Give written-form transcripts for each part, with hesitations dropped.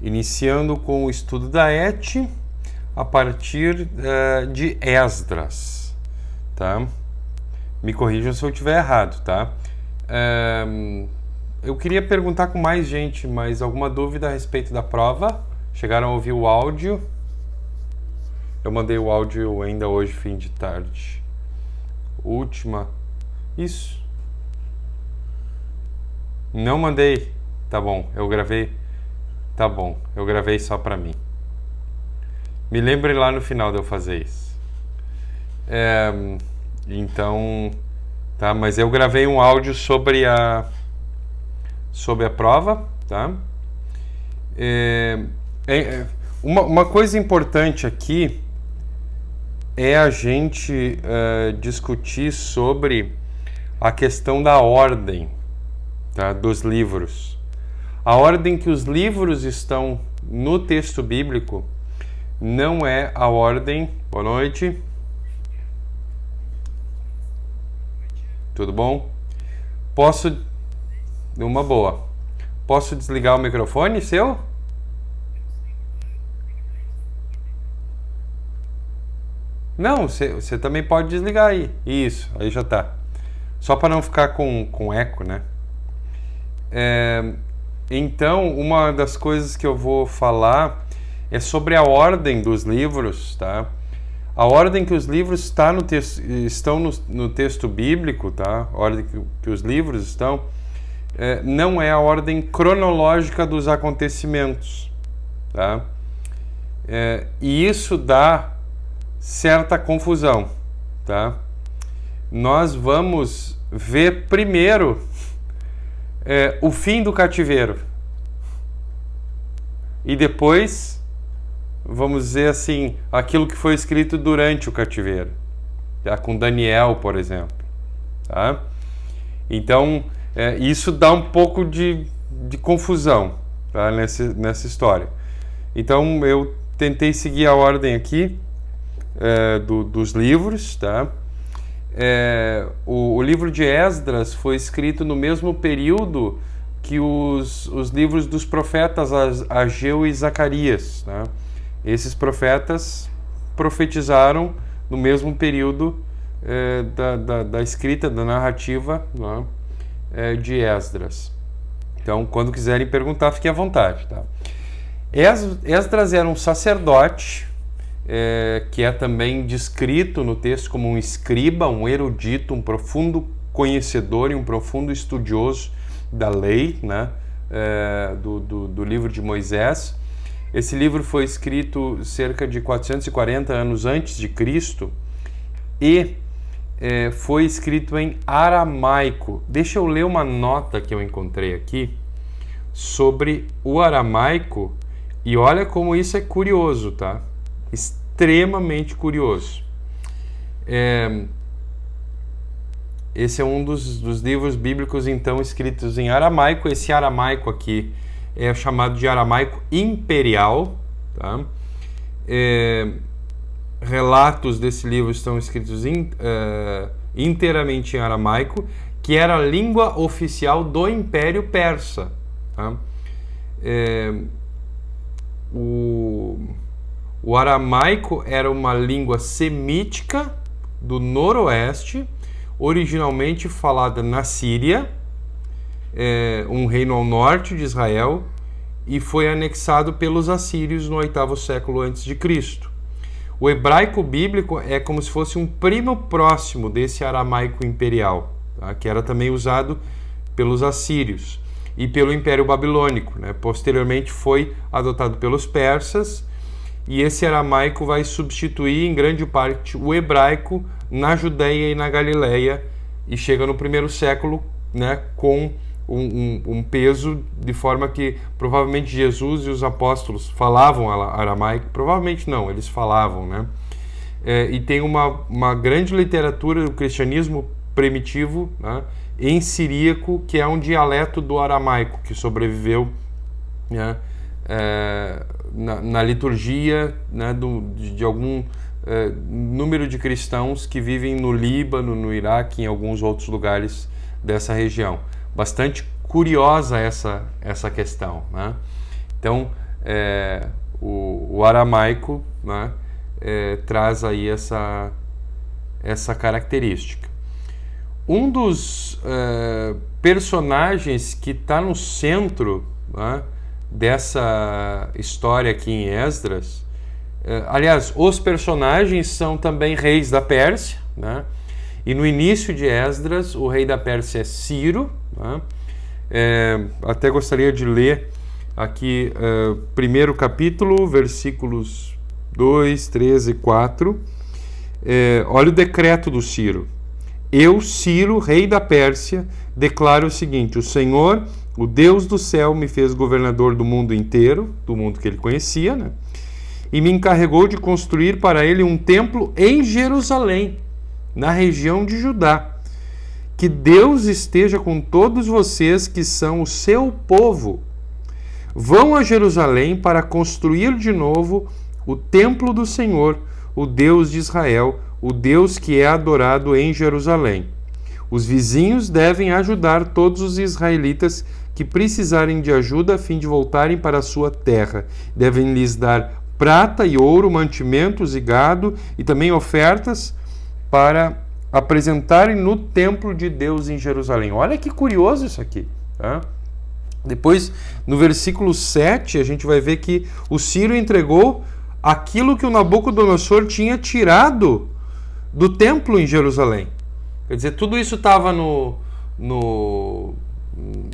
iniciando com o estudo da Et a partir de Esdras, tá? Me corrijam se eu estiver errado, tá? Eu queria perguntar com mais gente, mas alguma dúvida a respeito da prova? Chegaram a ouvir o áudio? Eu mandei o áudio ainda hoje, fim de tarde. Última. Isso. Não mandei. Tá bom, eu gravei. Tá bom, eu gravei só pra mim. Me lembre lá no final de eu fazer isso. Então, tá? Mas eu gravei um áudio sobre a prova, tá? Uma coisa importante aqui é a gente discutir sobre a questão da ordem, tá, dos livros. A ordem que os livros estão no texto bíblico não é a ordem... Boa noite. Tudo bom? Uma boa. Posso desligar o microfone seu? Não, você também pode desligar aí. Isso, aí já tá. Só para não ficar com eco, né? Então, uma das coisas que eu vou falar é sobre a ordem dos livros, tá? A ordem que os livros estão no texto bíblico, tá? A ordem que os livros estão, não é a ordem cronológica dos acontecimentos, tá? E isso dá certa confusão, tá? Nós vamos ver primeiro o fim do cativeiro e depois, vamos dizer assim, aquilo que foi escrito durante o cativeiro, tá? Com Daniel, por exemplo, tá? Então, isso dá um pouco de confusão, tá? Nessa história. Então, eu tentei seguir a ordem aqui dos livros, tá? O livro de Esdras foi escrito no mesmo período que os livros dos profetas Ageu e Zacarias, tá? Esses profetas profetizaram no mesmo período da escrita, da narrativa, né, de Esdras. Então, quando quiserem perguntar, fiquem à vontade, tá? Esdras era um sacerdote, que é também descrito no texto como um escriba, um erudito, um profundo conhecedor e um profundo estudioso da lei, né, do livro de Moisés. Esse livro foi escrito cerca de 440 anos antes de Cristo e foi escrito em aramaico. Deixa eu ler uma nota que eu encontrei aqui sobre o aramaico e olha como isso é curioso, tá? Extremamente curioso. Esse é um dos livros bíblicos, então, escritos em aramaico. Esse aramaico aqui é chamado de aramaico imperial, tá? Relatos desse livro estão escritos inteiramente em aramaico, que era a língua oficial do Império Persa, tá? O aramaico era uma língua semítica do noroeste, originalmente falada na Síria, um reino ao norte de Israel, e foi anexado pelos assírios no 8º século a.C. O hebraico bíblico é como se fosse um primo próximo desse aramaico imperial, tá? Que era também usado pelos assírios e pelo Império Babilônico, né? Posteriormente foi adotado pelos persas, e esse aramaico vai substituir em grande parte o hebraico na Judéia e na Galileia, e chega no 1º século, né, com um peso de forma que provavelmente Jesus e os apóstolos falavam aramaico, provavelmente não, eles falavam, né? E tem uma grande literatura do cristianismo primitivo, né, em siríaco, que é um dialeto do aramaico que sobreviveu, né, na liturgia, né, de algum número de cristãos que vivem no Líbano, no Iraque e em alguns outros lugares dessa região. Bastante curiosa essa questão, né? Então, o aramaico, né, traz aí essa característica. Um dos personagens que está no centro, né, dessa história aqui em Esdras, aliás, os personagens são também reis da Pérsia, né, e no início de Esdras, o rei da Pérsia é Ciro, né, até gostaria de ler aqui primeiro capítulo, versículos 2, 13 e 4. Olha o decreto do Ciro. Eu, Ciro, rei da Pérsia, declaro o seguinte: o Senhor, o Deus do céu, me fez governador do mundo inteiro, do mundo que ele conhecia, né? E me encarregou de construir para ele um templo em Jerusalém, na região de Judá. Que Deus esteja com todos vocês que são o seu povo. Vão a Jerusalém para construir de novo o templo do Senhor, o Deus de Israel, o Deus que é adorado em Jerusalém. Os vizinhos devem ajudar todos os israelitas que precisarem de ajuda a fim de voltarem para a sua terra. Devem lhes dar prata e ouro, mantimentos e gado e também ofertas para apresentarem no templo de Deus em Jerusalém. Olha que curioso isso aqui, tá? Depois, no versículo 7, a gente vai ver que o Ciro entregou aquilo que o Nabucodonosor tinha tirado do templo em Jerusalém. Quer dizer, tudo isso estava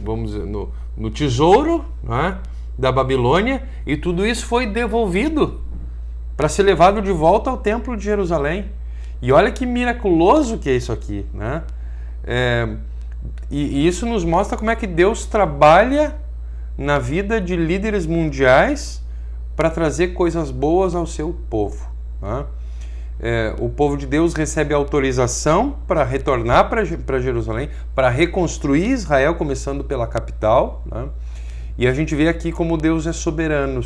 vamos dizer, no tesouro, né, da Babilônia, e tudo isso foi devolvido para ser levado de volta ao templo de Jerusalém. E olha que miraculoso que é isso aqui, né? E isso nos mostra como é que Deus trabalha na vida de líderes mundiais para trazer coisas boas ao seu povo, né? O povo de Deus recebe autorização para retornar para Jerusalém, para reconstruir Israel, começando pela capital, né? E a gente vê aqui como Deus é soberano,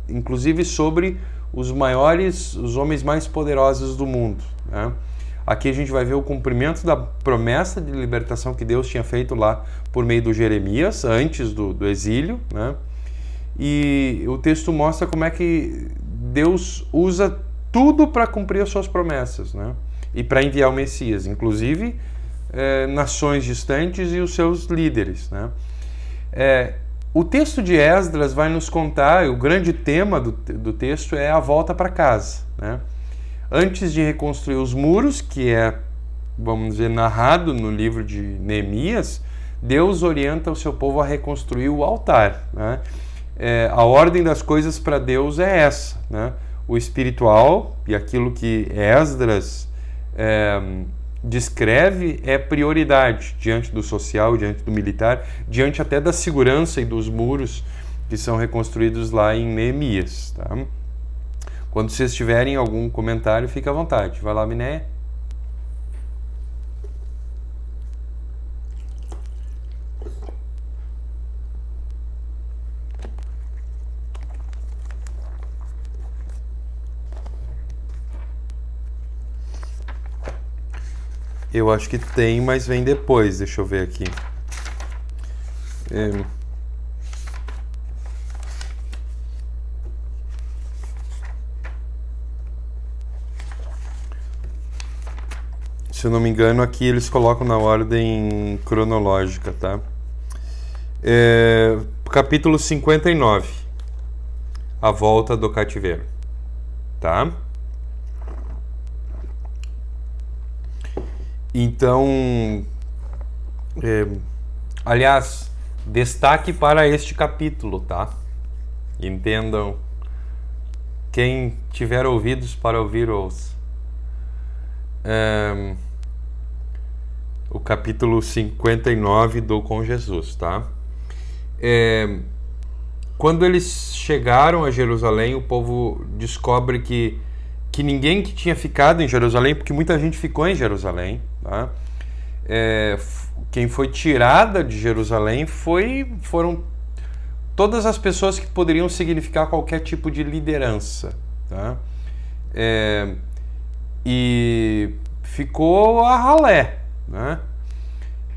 inclusive sobre os homens mais poderosos do mundo, né? Aqui a gente vai ver o cumprimento da promessa de libertação que Deus tinha feito lá por meio do Jeremias, antes do exílio, né? E o texto mostra como é que Deus usa tudo para cumprir as suas promessas, né? E para enviar o Messias, inclusive nações distantes e os seus líderes, né? O texto de Esdras vai nos contar, o grande tema do texto é a volta para casa, né? Antes de reconstruir os muros, que vamos dizer, narrado no livro de Neemias, Deus orienta o seu povo a reconstruir o altar, né? A ordem das coisas para Deus é essa, né? O espiritual e aquilo que Esdras descreve é prioridade diante do social, diante do militar, diante até da segurança e dos muros que são reconstruídos lá em Neemias, tá? Quando vocês tiverem algum comentário, fique à vontade. Vai lá, Miné. Eu acho que tem, mas vem depois. Deixa eu ver aqui. Se eu não me engano, aqui eles colocam na ordem cronológica, tá? Capítulo 59. A volta do cativeiro, tá? Então, aliás, destaque para este capítulo, tá? Entendam. Quem tiver ouvidos para ouvir, ouça. O capítulo 59 do Com Jesus, tá? Quando eles chegaram a Jerusalém, o povo descobre que ninguém que tinha ficado em Jerusalém, porque muita gente ficou em Jerusalém, tá? Quem foi tirada de Jerusalém foram todas as pessoas que poderiam significar qualquer tipo de liderança, tá? E ficou a ralé, né?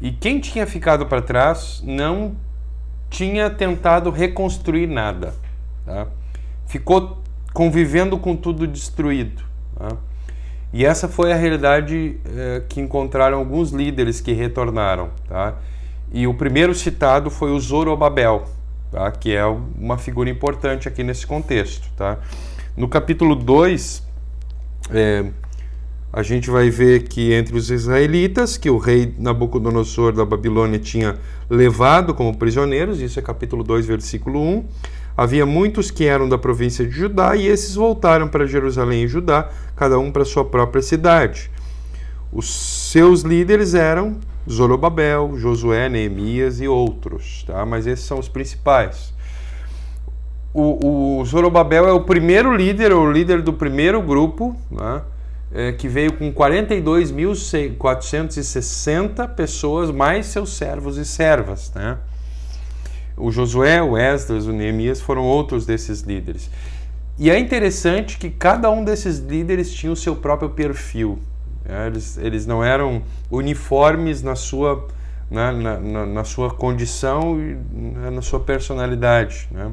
E quem tinha ficado para trás não tinha tentado reconstruir nada, tá? Ficou convivendo com tudo destruído, tá? E essa foi a realidade que encontraram alguns líderes que retornaram, tá? E o primeiro citado foi o Zorobabel, tá? Que é uma figura importante aqui nesse contexto, tá? No capítulo 2, a gente vai ver que entre os israelitas, que o rei Nabucodonosor da Babilônia tinha levado como prisioneiros, isso é capítulo 2, versículo 1, havia muitos que eram da província de Judá, e esses voltaram para Jerusalém e Judá, cada um para sua própria cidade. Os seus líderes eram Zorobabel, Josué, Neemias e outros, tá? Mas esses são os principais. O Zorobabel é o primeiro líder, o líder do primeiro grupo, né? Que veio com 42.460 pessoas, mais seus servos e servas, né? O Josué, o Esdras, o Neemias foram outros desses líderes. E é interessante que cada um desses líderes tinha o seu próprio perfil. Eles não eram uniformes na sua, na sua condição e na sua personalidade, né?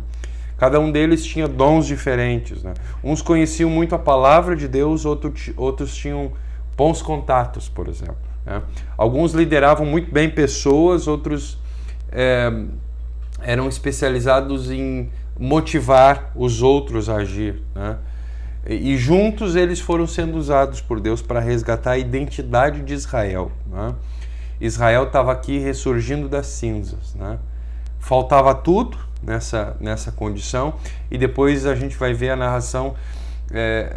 Cada um deles tinha dons diferentes, né? Uns conheciam muito a palavra de Deus, outros tinham bons contatos, por exemplo, né? Alguns lideravam muito bem pessoas, outros eram especializados em motivar os outros a agir, né? E juntos eles foram sendo usados por Deus para resgatar a identidade de Israel, né? Israel estava aqui ressurgindo das cinzas, né? Faltava tudo nessa condição, e depois a gente vai ver a narração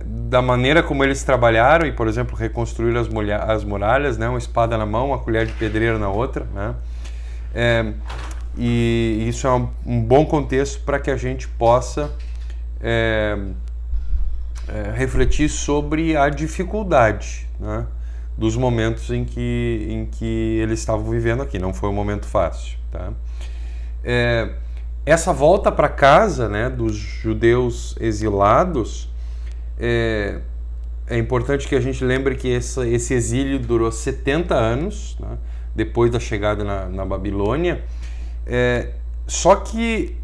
da maneira como eles trabalharam e, por exemplo, reconstruíram as muralhas, né? Uma espada na mão, uma colher de pedreiro na outra, né? E isso é um bom contexto para que a gente possa refletir sobre a dificuldade, né, dos momentos em que eles estavam vivendo aqui. Não foi um momento fácil, tá? Essa volta para casa, né, dos judeus exilados, é importante que a gente lembre que esse exílio durou 70 anos, né, depois da chegada na Babilônia. Só que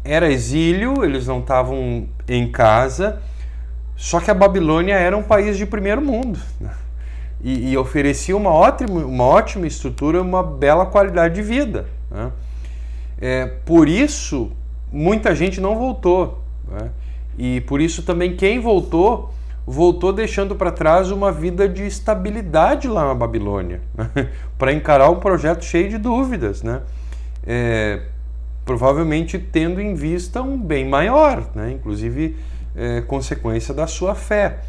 era exílio, eles não estavam em casa, só que a Babilônia era um país de primeiro mundo, né? E oferecia uma ótima estrutura, uma bela qualidade de vida, né? Por isso, muita gente não voltou, né? E por isso também quem voltou deixando para trás uma vida de estabilidade lá na Babilônia, né? Para encarar um projeto cheio de dúvidas, né? Provavelmente tendo em vista um bem maior, né? Inclusive consequência da sua fé.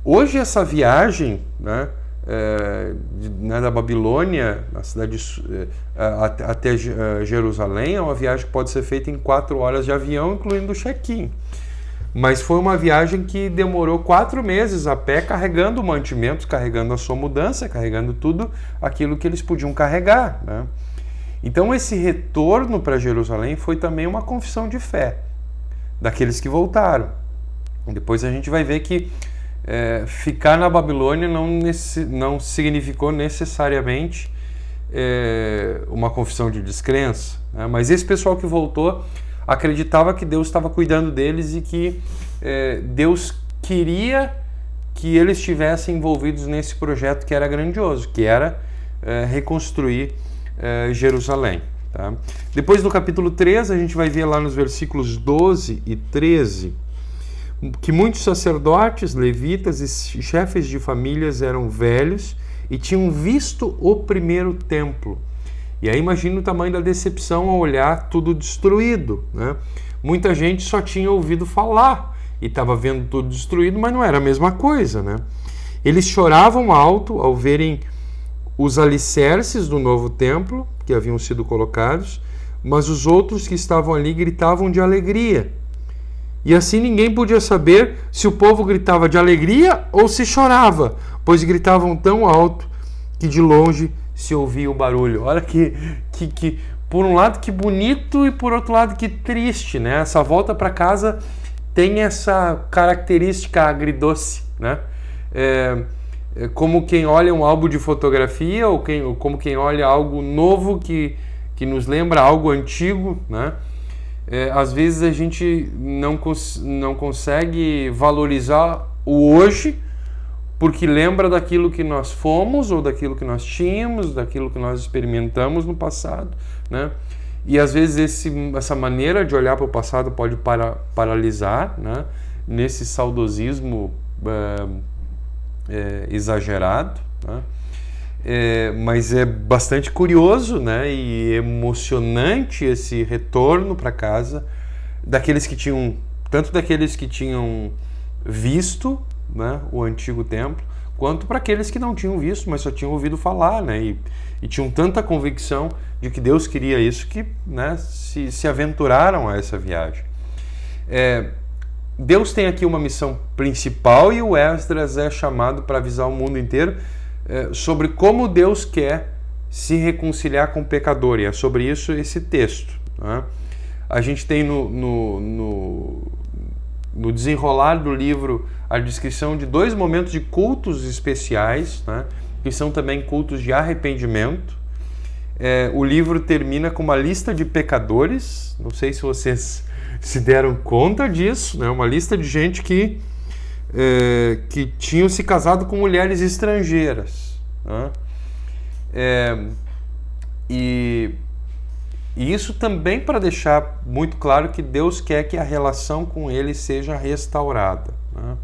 Hoje essa viagem, né, da Babilônia, na cidade até Jerusalém, é uma viagem que pode ser feita em 4 horas de avião, incluindo o check-in. Mas foi uma viagem que demorou 4 meses a pé, carregando mantimentos, carregando a sua mudança, carregando tudo aquilo que eles podiam carregar, né? Então esse retorno para Jerusalém foi também uma confissão de fé daqueles que voltaram. Depois a gente vai ver que ficar na Babilônia não significou necessariamente uma confissão de descrença, né? Mas esse pessoal que voltou acreditava que Deus estava cuidando deles e que Deus queria que eles estivessem envolvidos nesse projeto que era grandioso, que era reconstruir Jerusalém, tá? Depois, no capítulo 3, a gente vai ver lá nos versículos 12 e 13 que muitos sacerdotes, levitas e chefes de famílias eram velhos e tinham visto o primeiro templo. E aí imagina o tamanho da decepção ao olhar tudo destruído, né? Muita gente só tinha ouvido falar e estava vendo tudo destruído, mas não era a mesma coisa, né? Eles choravam alto ao verem os alicerces do novo templo que haviam sido colocados, mas os outros que estavam ali gritavam de alegria. E assim ninguém podia saber se o povo gritava de alegria ou se chorava, pois gritavam tão alto que de longe se ouvia o barulho. Olha que por um lado que bonito e por outro lado que triste, né? Essa volta para casa tem essa característica agridoce, né? Como quem olha um álbum de fotografia ou como quem olha algo novo que nos lembra algo antigo, né? às vezes a gente não consegue valorizar o hoje porque lembra daquilo que nós fomos ou daquilo que nós tínhamos, daquilo que nós experimentamos no passado, né? E às vezes essa maneira de olhar para o passado pode paralisar, né? Nesse saudosismo exagerado, né? Mas é bastante curioso, né? E emocionante esse retorno para casa tanto daqueles que tinham visto, né, o antigo templo, quanto para aqueles que não tinham visto, mas só tinham ouvido falar, né? E tinham tanta convicção de que Deus queria isso que, né, se aventuraram a essa viagem. Deus tem aqui uma missão principal e o Esdras é chamado para avisar o mundo inteiro sobre como Deus quer se reconciliar com o pecador, e é sobre isso esse texto, né? A gente tem no desenrolar do livro a descrição de 2 momentos de cultos especiais, né, que são também cultos de arrependimento. O livro termina com uma lista de pecadores, não sei se vocês se deram conta disso, né, uma lista de gente que tinham se casado com mulheres estrangeiras, né? E isso também para deixar muito claro que Deus quer que a relação com Ele seja restaurada, né?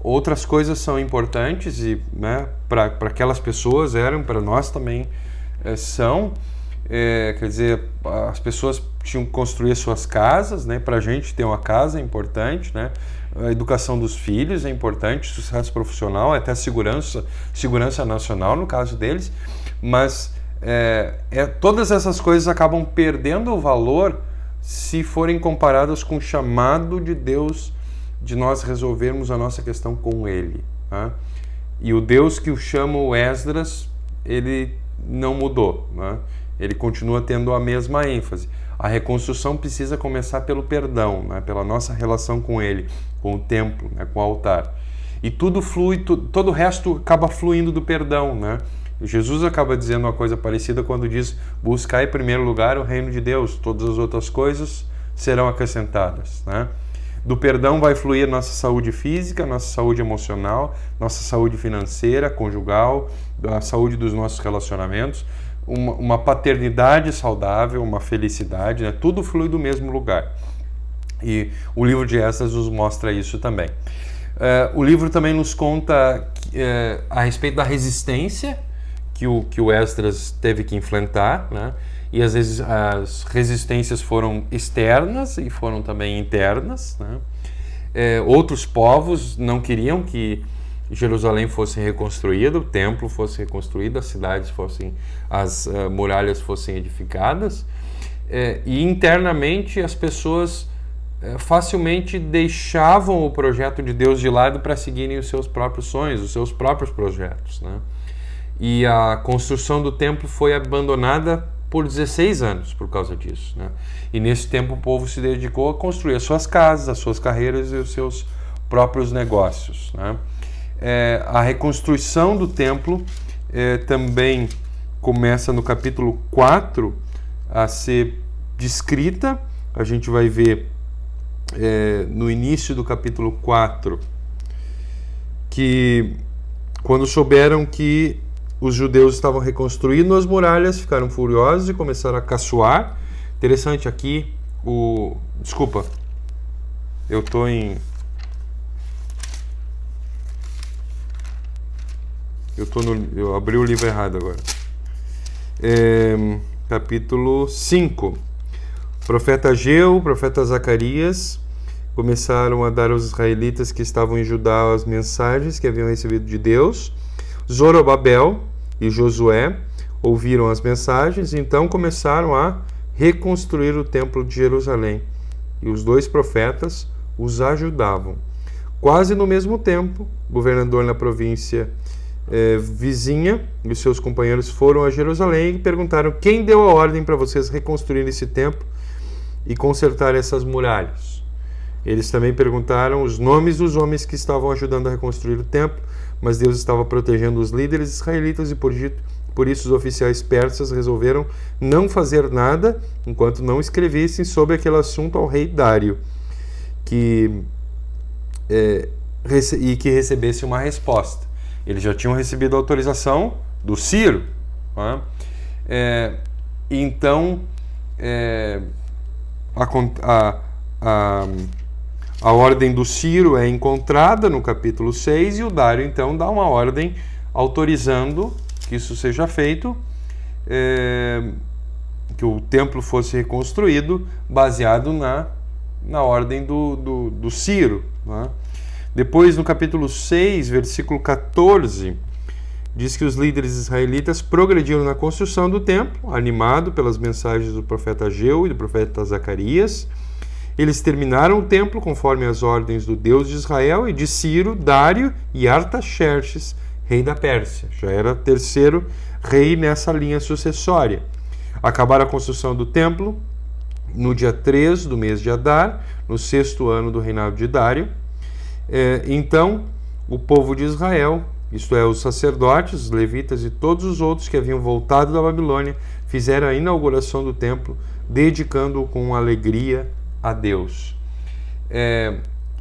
Outras coisas são importantes e, né, para aquelas pessoas eram, para nós também são. Quer dizer, as pessoas tinham que construir suas casas, né? Para a gente ter uma casa é importante, né? A educação dos filhos é importante, sucesso profissional, até segurança nacional no caso deles, mas todas essas coisas acabam perdendo o valor se forem comparadas com o chamado de Deus de nós resolvermos a nossa questão com Ele, né? E o Deus que o chama o Esdras, ele não mudou, né? Ele continua tendo a mesma ênfase. A reconstrução precisa começar pelo perdão, né? Pela nossa relação com Ele, com o templo, né? Com o altar. E tudo flui, todo o resto acaba fluindo do perdão, né? Jesus acaba dizendo uma coisa parecida quando diz: buscai em primeiro lugar o reino de Deus, todas as outras coisas serão acrescentadas, né? Do perdão vai fluir nossa saúde física, nossa saúde emocional, nossa saúde financeira, conjugal, a saúde dos nossos relacionamentos, uma paternidade saudável, uma felicidade, né? Tudo flui do mesmo lugar. E o livro de Esdras nos mostra isso também. O livro também nos conta a respeito da resistência que o Esdras teve que enfrentar, né? E às vezes as resistências foram externas e foram também internas, né? Outros povos não queriam que Jerusalém fosse reconstruída, o templo fosse reconstruído, as cidades as muralhas fossem edificadas, e internamente as pessoas facilmente deixavam o projeto de Deus de lado para seguirem os seus próprios sonhos, os seus próprios projetos, né? E a construção do templo foi abandonada por 16 anos por causa disso, né? E nesse tempo o povo se dedicou a construir as suas casas, as suas carreiras e os seus próprios negócios, né? A reconstrução do templo também começa no capítulo 4 a ser descrita. A gente vai ver no início do capítulo 4 que quando souberam que os judeus estavam reconstruindo as muralhas, ficaram furiosos e começaram a caçoar. Interessante aqui, desculpa, eu abri o livro errado agora. Capítulo 5. Profeta Ageu, profeta Zacarias começaram a dar aos israelitas que estavam em Judá as mensagens que haviam recebido de Deus. Zorobabel e Josué ouviram as mensagens e então começaram a reconstruir o templo de Jerusalém. E os 2 profetas os ajudavam. Quase no mesmo tempo, o governador na província vizinha e os seus companheiros foram a Jerusalém e perguntaram: quem deu a ordem para vocês reconstruir esse templo e consertar essas muralhas? Eles também perguntaram os nomes dos homens que estavam ajudando a reconstruir o templo, mas Deus estava protegendo os líderes israelitas e Por isso os oficiais persas resolveram não fazer nada enquanto não escrevessem sobre aquele assunto ao rei Dário, e que recebesse uma resposta. Eles já tinham recebido a autorização do Ciro, né? Então a ordem do Ciro é encontrada no capítulo 6 e o Dário então dá uma ordem autorizando que isso seja feito, que o templo fosse reconstruído baseado na ordem do Ciro, né? Depois, no capítulo 6, versículo 14, diz que os líderes israelitas progrediram na construção do templo, animado pelas mensagens do profeta Ageu e do profeta Zacarias. Eles terminaram o templo conforme as ordens do Deus de Israel e de Ciro, Dário e Artaxerxes, rei da Pérsia. Já era terceiro rei nessa linha sucessória. Acabaram a construção do templo no dia 3 do mês de Adar, no 6º ano do reinado de Dário. Então, o povo de Israel, isto é, os sacerdotes, os levitas e todos os outros que haviam voltado da Babilônia, fizeram a inauguração do templo, dedicando-o com alegria a Deus.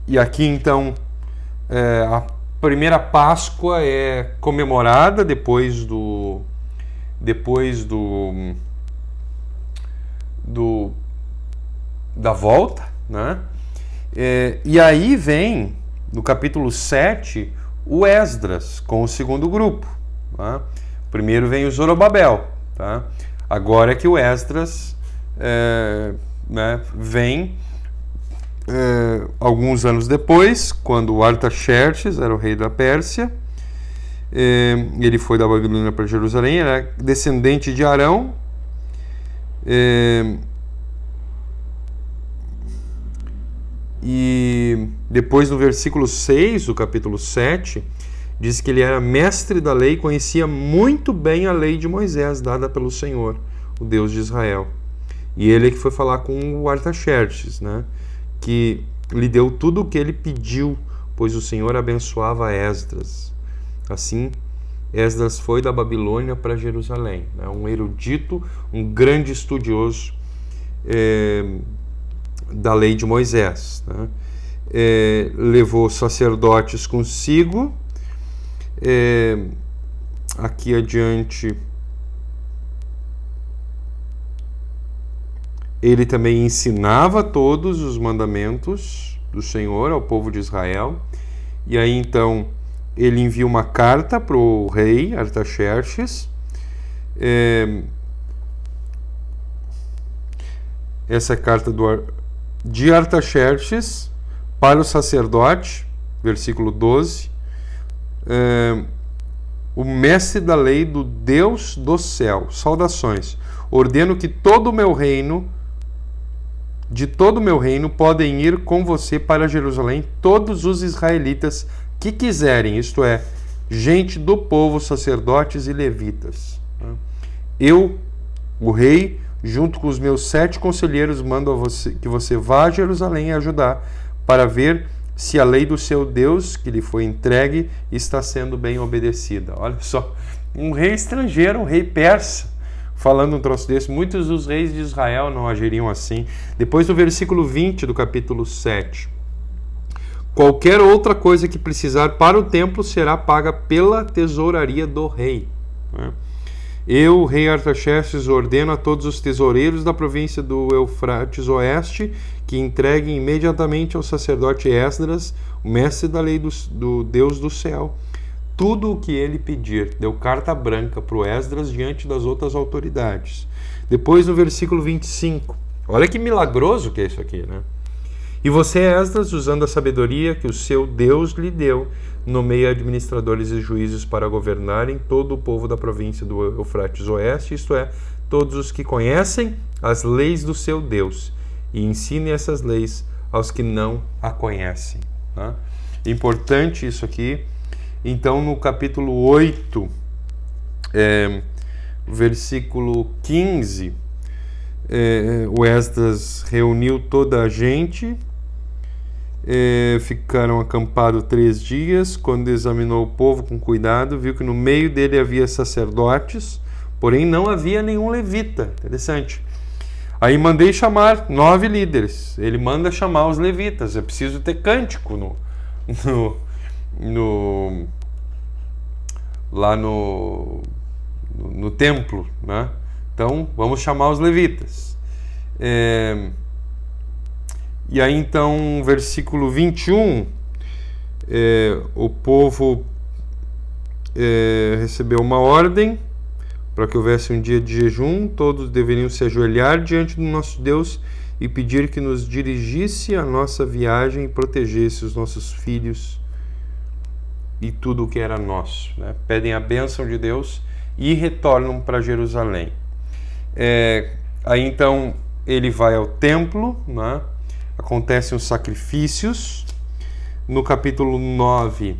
E aqui, então, a primeira Páscoa é comemorada depois da volta, né? E aí vem, no capítulo 7, o Esdras com o segundo grupo, tá? Primeiro vem o Zorobabel, tá? Agora é que o Esdras vem alguns anos depois, quando o Artaxerxes era o rei da Pérsia. Ele foi da Babilônia para Jerusalém, era descendente de Arão. E depois, no versículo 6 do capítulo 7, diz que ele era mestre da lei, conhecia muito bem a lei de Moisés, dada pelo Senhor, o Deus de Israel. E ele é que foi falar com o Artaxerxes, né? Que lhe deu tudo o que ele pediu, pois o Senhor abençoava Esdras. Assim, Esdras foi da Babilônia para Jerusalém, né? Um erudito, um grande estudioso da lei de Moisés, né? Levou sacerdotes consigo. Aqui adiante, ele também ensinava todos os mandamentos do Senhor ao povo de Israel. E aí então ele envia uma carta para o rei Artaxerxes. Essa carta de Artaxerxes para o sacerdote, versículo 12, o mestre da lei do Deus do céu, saudações, ordeno que de todo o meu reino podem ir com você para Jerusalém todos os israelitas que quiserem, isto é, gente do povo, sacerdotes e levitas. Eu, o rei, junto com os meus 7 conselheiros, mando a você que você vá a Jerusalém ajudar para ver se a lei do seu Deus, que lhe foi entregue, está sendo bem obedecida. Olha só, um rei estrangeiro, um rei persa, falando um troço desse. Muitos dos reis de Israel não agiriam assim. Depois do versículo 20 do capítulo 7. Qualquer outra coisa que precisar para o templo será paga pela tesouraria do rei. Eu, o rei Artaxerxes, ordeno a todos os tesoureiros da província do Eufrates Oeste que entreguem imediatamente ao sacerdote Esdras, o mestre da lei do Deus do céu, tudo o que ele pedir. Deu carta branca para o Esdras diante das outras autoridades. Depois, no versículo 25, olha que milagroso que é isso aqui, né? E você, Esdras, usando a sabedoria que o seu Deus lhe deu, nomeia administradores e juízes para governarem todo o povo da província do Eufrates Oeste, isto é, todos os que conhecem as leis do seu Deus, e ensine essas leis aos que não a conhecem. Tá? Importante isso aqui. Então, no capítulo 8, versículo 15, o Esdras reuniu toda a gente. Ficaram acampados 3 dias. Quando examinou o povo com cuidado, viu que no meio dele havia sacerdotes porém não havia nenhum levita. Interessante. Aí mandei chamar 9 líderes. Ele manda chamar os levitas. É preciso ter cântico lá no templo, né? Então vamos chamar os levitas. E aí então, versículo 21, o povo recebeu uma ordem para que houvesse um dia de jejum. Todos deveriam se ajoelhar diante do nosso Deus e pedir que nos dirigisse a nossa viagem e protegesse os nossos filhos e tudo o que era nosso, né? Pedem a bênção de Deus e retornam para Jerusalém. Aí então ele vai ao templo, né? Acontecem os sacrifícios. No capítulo 9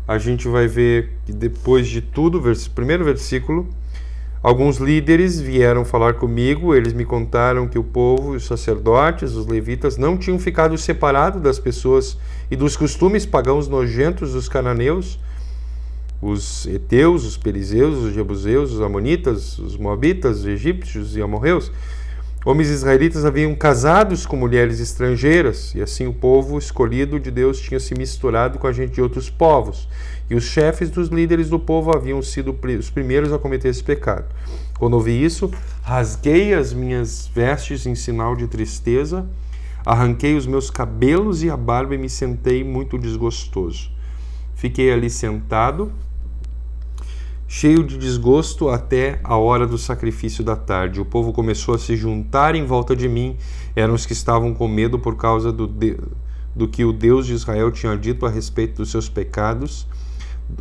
a gente vai ver que depois de tudo, primeiro versículo, alguns líderes vieram falar comigo. Eles me contaram que o povo, os sacerdotes, os levitas não tinham ficado separados das pessoas e dos costumes pagãos nojentos dos cananeus, os heteus, os perizeus, os jebuseus, os amonitas, os moabitas, os egípcios e amorreus. Homens israelitas haviam casados com mulheres estrangeiras, e assim o povo escolhido de Deus tinha se misturado com a gente de outros povos, e os chefes dos líderes do povo haviam sido os primeiros a cometer esse pecado. Quando ouvi isso, rasguei as minhas vestes em sinal de tristeza, arranquei os meus cabelos e a barba e me sentei muito desgostoso. Fiquei ali sentado, cheio de desgosto, até a hora do sacrifício da tarde. O povo começou a se juntar em volta de mim. Eram os que estavam com medo por causa do que o Deus de Israel tinha dito a respeito dos seus pecados,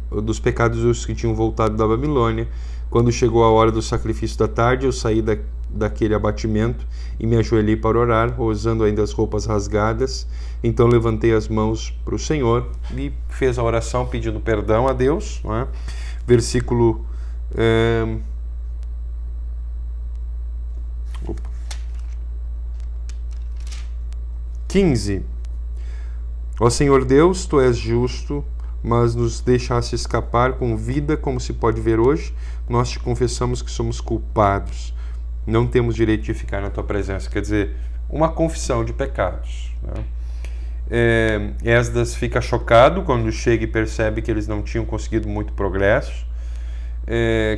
dos pecados dos que tinham voltado da Babilônia. Quando chegou a hora do sacrifício da tarde, eu saí daquele abatimento e me ajoelhei para orar, usando ainda as roupas rasgadas. Então levantei as mãos para o Senhor e fez a oração pedindo perdão a Deus, não é? Versículo 15. Ó Senhor Deus, Tu és justo, mas nos deixaste escapar com vida, como se pode ver hoje. Nós te confessamos que somos culpados. Não temos direito de ficar na Tua presença. Quer dizer, uma confissão de pecados, né? Esdras fica chocado quando chega e percebe que eles não tinham conseguido muito progresso,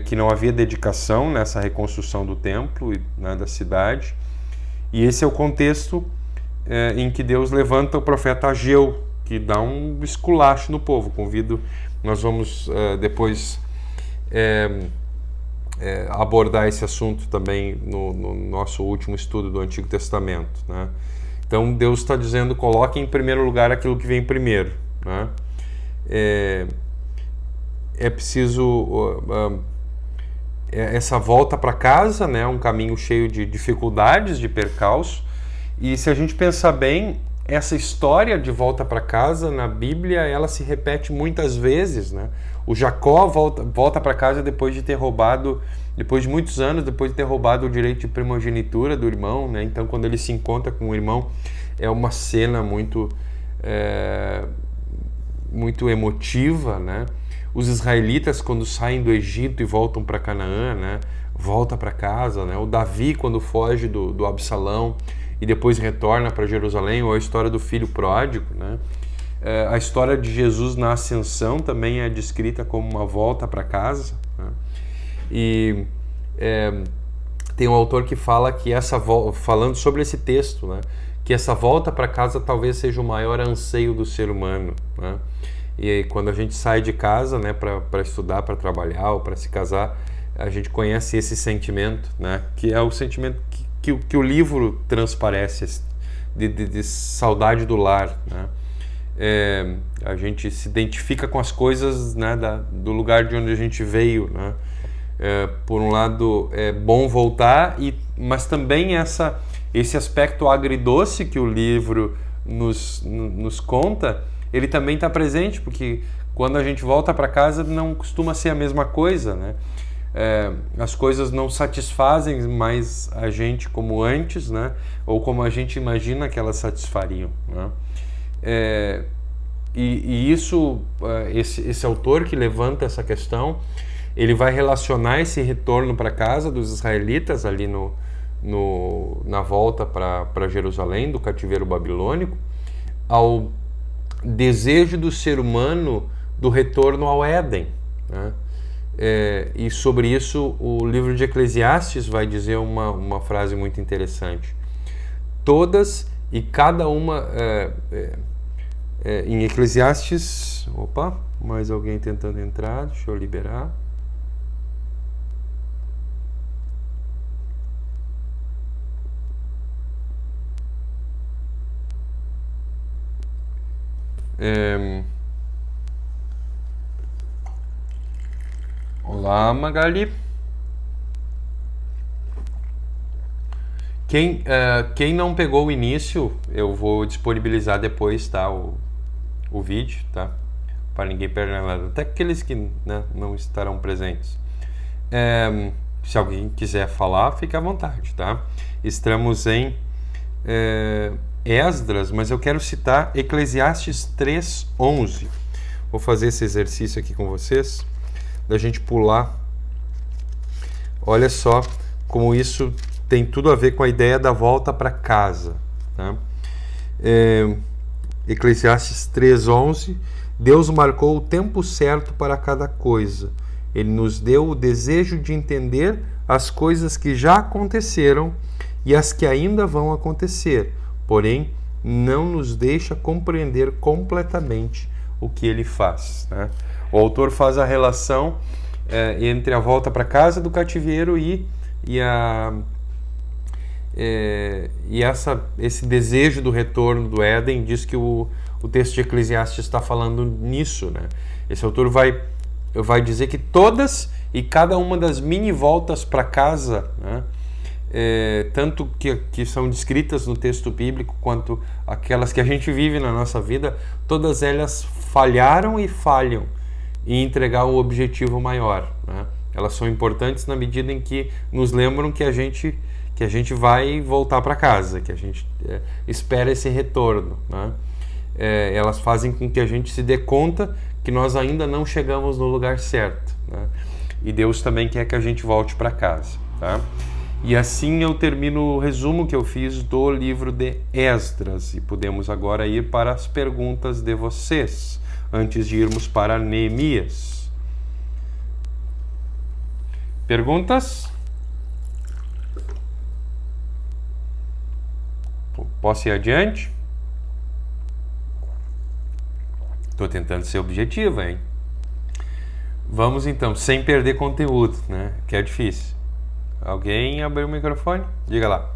que não havia dedicação nessa reconstrução do templo e, né, da cidade. E esse é o contexto em que Deus levanta o profeta Ageu, que dá um esculacho no povo. Nós vamos depois abordar esse assunto também no nosso último estudo do Antigo Testamento, né? Então Deus está dizendo: coloque em primeiro lugar aquilo que vem primeiro, né? É preciso essa volta para casa, né? Um caminho cheio de dificuldades, de percalços. E se a gente pensar bem, essa história de volta para casa na Bíblia, ela se repete muitas vezes, né? O Jacó volta para casa depois de ter roubado, depois de muitos anos, depois de ter roubado o direito de primogenitura do irmão, né? Então, quando ele se encontra com o irmão, é uma cena muito emotiva, né? Os israelitas, quando saem do Egito e voltam para Canaã, né? Volta para casa, né? O Davi, quando foge do Absalão e depois retorna para Jerusalém, ou a história do filho pródigo, né? A história de Jesus na Ascensão também é descrita como uma volta para casa, né? E tem um autor que fala que falando sobre esse texto, né, que essa volta para casa talvez seja o maior anseio do ser humano, né? E aí, quando a gente sai de casa, né, para estudar, para trabalhar ou para se casar, a gente conhece esse sentimento, né, que é o sentimento que o livro transparece, de saudade do lar, né? A gente se identifica com as coisas, né, do lugar de onde a gente veio, né? Por um lado é bom voltar, mas também esse aspecto agridoce que o livro nos conta, ele também está presente, porque quando a gente volta para casa não costuma ser a mesma coisa, né? As coisas não satisfazem mais a gente como antes, né? Ou como a gente imagina que elas satisfariam, né? E isso, esse autor que levanta essa questão ele vai relacionar esse retorno para casa dos israelitas ali na volta para Jerusalém, do cativeiro babilônico, ao desejo do ser humano do retorno ao Éden, né? E sobre isso o livro de Eclesiastes vai dizer uma frase muito interessante. Todas e cada uma... em Eclesiastes... Opa, mais alguém tentando entrar, deixa eu liberar. Olá, Magali. Quem não pegou o início, eu vou disponibilizar depois, tá? O vídeo, tá? Para ninguém perder nada. Até aqueles que, né, não estarão presentes. Se alguém quiser falar, fique à vontade, tá? Estamos em Esdras, mas eu quero citar Eclesiastes 3:11. Vou fazer esse exercício aqui com vocês, da gente pular. Olha só como isso tem tudo a ver com a ideia da volta para casa, tá? Eclesiastes 3:11. Deus marcou o tempo certo para cada coisa. Ele nos deu o desejo de entender as coisas que já aconteceram e as que ainda vão acontecer, porém não nos deixa compreender completamente o que ele faz, né? O autor faz a relação entre a volta para casa do cativeiro e esse desejo do retorno do Éden. Diz que o texto de Eclesiastes está falando nisso, né? Esse autor vai dizer que todas e cada uma das mini voltas para casa, né, tanto que são descritas no texto bíblico quanto aquelas que a gente vive na nossa vida, todas elas falharam e falham em entregar o objetivo maior, né? Elas são importantes na medida em que nos lembram que a gente vai voltar para casa, que a gente espera esse retorno, né? Elas fazem com que a gente se dê conta que nós ainda não chegamos no lugar certo, né? E Deus também quer que a gente volte para casa, tá? E assim eu termino o resumo que eu fiz do livro de Esdras, e podemos agora ir para as perguntas de vocês, antes de irmos para Neemias. Perguntas? Posso ir adiante? Estou tentando ser objetivo, hein? Vamos então, sem perder conteúdo, né? Que é difícil. Alguém abriu o microfone? Diga lá.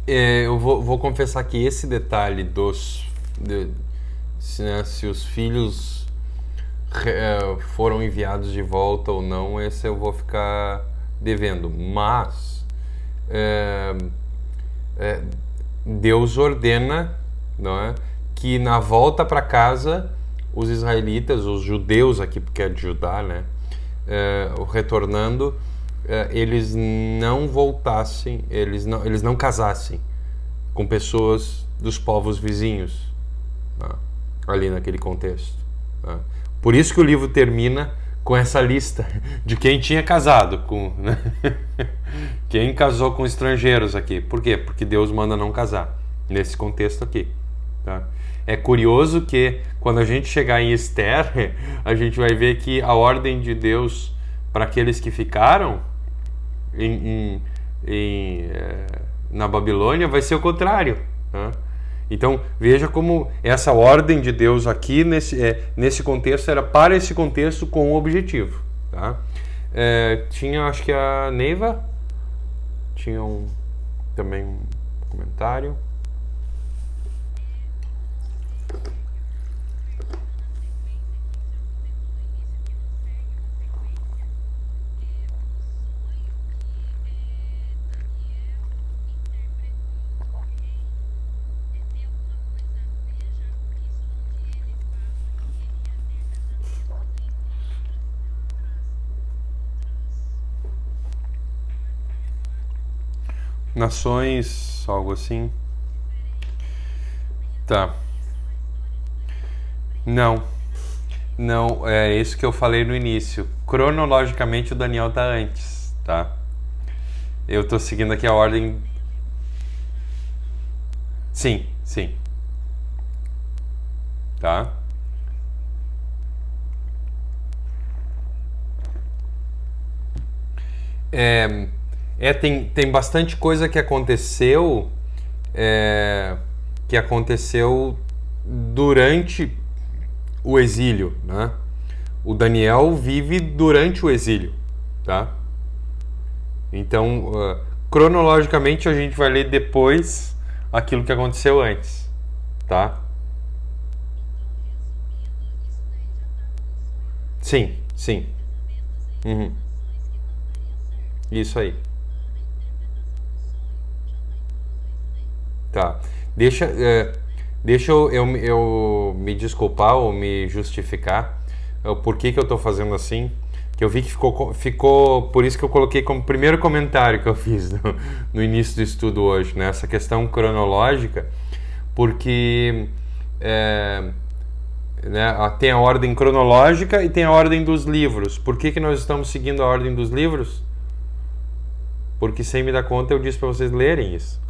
Eu vou confessar que esse detalhe se os filhos foram enviados de volta ou não, esse eu vou ficar devendo. Mas Deus ordena, não é, que na volta para casa os israelitas, os judeus aqui, porque é de Judá, né, retornando, eles não voltassem, eles não casassem com pessoas dos povos vizinhos, tá? Ali naquele contexto, tá? Por isso que o livro termina com essa lista de quem tinha casado com, né? Quem casou com estrangeiros aqui. Por quê? Porque Deus manda não casar nesse contexto aqui, tá? É curioso que quando a gente chegar em Esther, a gente vai ver que a ordem de Deus para aqueles que ficaram na Babilônia vai ser o contrário, né? Então veja como essa ordem de Deus aqui nesse contexto era para esse contexto com o objetivo, tá? Tinha, acho que a Neiva tinha também um comentário. Nações, algo assim. Tá. Não, não, é isso que eu falei no início. Cronologicamente o Daniel tá antes, tá? Eu tô seguindo aqui a ordem. Sim, sim, tá? É, tem bastante coisa é, que aconteceu durante o exílio, né? O Daniel vive durante o exílio, tá? Então, cronologicamente a gente vai ler depois aquilo que aconteceu antes, tá? Sim, sim. Uhum. Isso aí. Tá. Deixa, deixa eu me desculpar ou me justificar o porquê que eu tô fazendo assim. Que eu vi que ficou. Por isso que eu coloquei como primeiro comentário que eu fiz no início do estudo hoje, né? Essa questão cronológica, porque é, né, tem a ordem cronológica e tem a ordem dos livros. Por que nós estamos seguindo a ordem dos livros? Porque sem me dar conta eu disse para vocês lerem isso.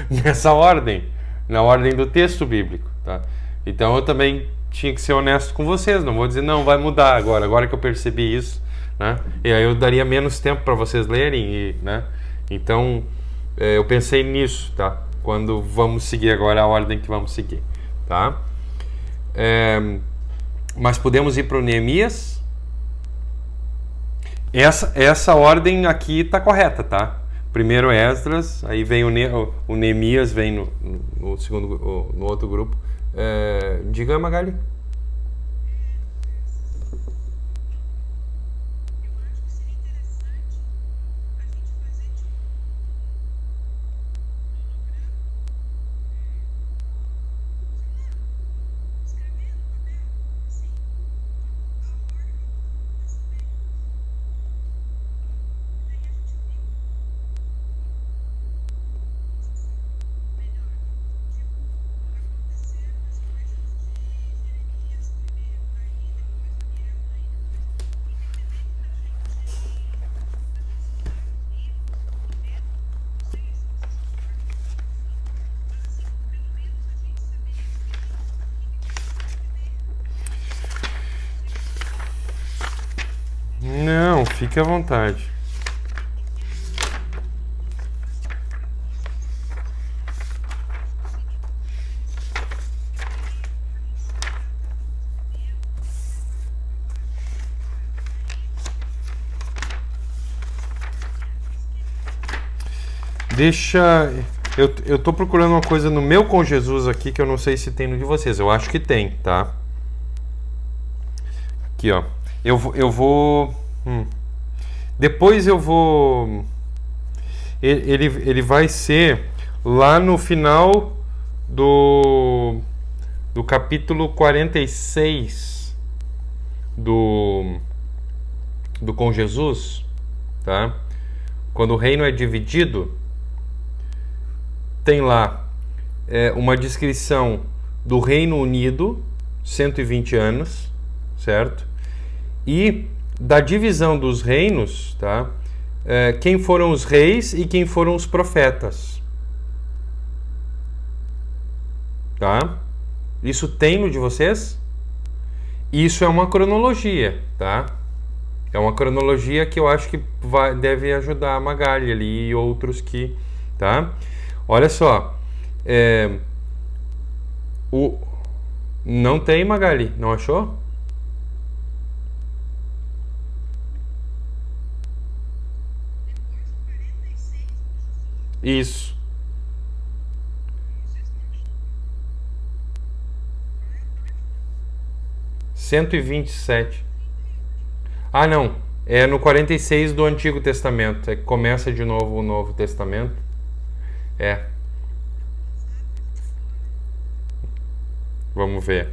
Nessa ordem, na ordem do texto bíblico, tá? Então eu também tinha que ser honesto com vocês, não vou dizer não, vai mudar agora que eu percebi isso, né? E aí eu daria menos tempo para vocês lerem e, né? Então, eu pensei nisso, tá? Quando vamos seguir agora a ordem que vamos seguir, tá? Mas podemos ir para o Neemias? Essa ordem aqui está correta, tá? Primeiro Esdras, aí vem o Neemias, vem no segundo, no outro grupo. Diga, Magali. Não, fique à vontade. Deixa. Eu tô procurando uma coisa no meu com Jesus aqui que eu não sei se tem no de vocês. Eu acho que tem, tá? Aqui, ó. Eu vou. Depois eu vou. Ele vai ser lá no final do, do capítulo 46 do Com Jesus, tá? Quando o reino é dividido, tem lá uma descrição do Reino Unido, 120 anos, certo? E da divisão dos reinos, tá? Quem foram os reis e quem foram os profetas, tá? Isso tem no de vocês? Isso é uma cronologia, tá? É uma cronologia que eu acho que deve ajudar a Magali ali e outros que, tá? Olha só, não tem, Magali, não achou? Isso. 127. Ah, não. É no 46 do Antigo Testamento. É que começa de novo o Novo Testamento. É. Vamos ver.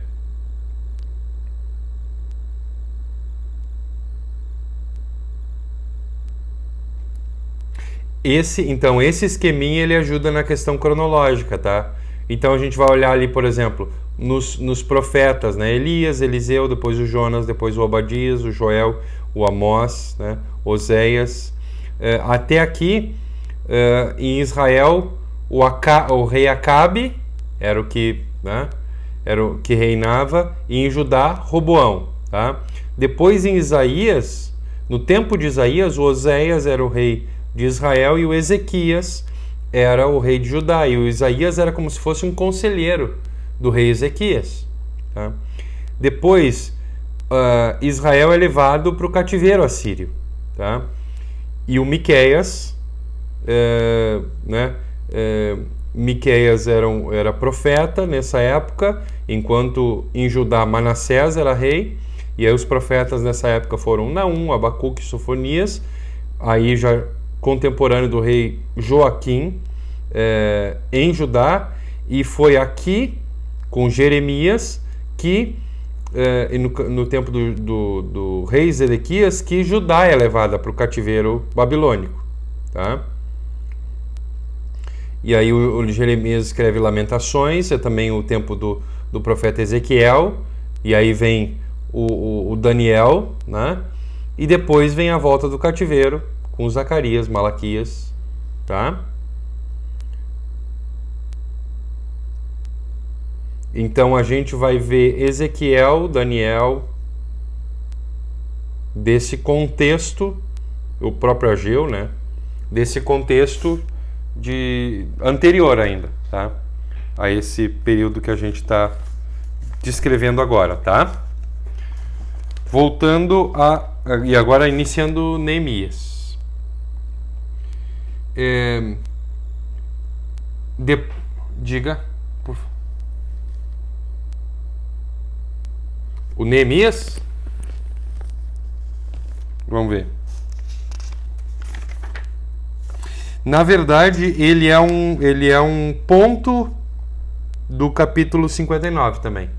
Esse esqueminha ele ajuda na questão cronológica, tá? Então a gente vai olhar ali, por exemplo, nos profetas, né? Elias, Eliseu, depois o Jonas, depois o Obadias, o Joel, o Amós, né? Oséias. Até aqui, em Israel, o rei Acabe era o que, né? Era o que reinava, e em Judá, Roboão, tá? Depois em Isaías, no tempo de Isaías, o Oséias era o rei de Israel e o Ezequias era o rei de Judá, e o Isaías era como se fosse um conselheiro do rei Ezequias, tá? Depois Israel é levado para o cativeiro assírio, tá? E o Miqueias, Miqueias era profeta nessa época, enquanto em Judá Manassés era rei, e aí os profetas nessa época foram Naum, Abacuque e Sofonias, aí já contemporâneo do rei Joaquim, em Judá, e foi aqui com Jeremias que, no tempo do rei Zedequias, que Judá é levada para o cativeiro babilônico, tá? E aí o Jeremias escreve Lamentações, é também o tempo do profeta Ezequiel, e aí vem o Daniel, né? E depois vem a volta do cativeiro com Zacarias, Malaquias, tá? Então a gente vai ver Ezequiel, Daniel, desse contexto, o próprio Ageu, né? Desse contexto anterior ainda, tá? A esse período que a gente está descrevendo agora, tá? Voltando e agora iniciando Neemias. Diga, por favor. O Neemias? Vamos ver. Na verdade, ele é um ponto do capítulo 59 também.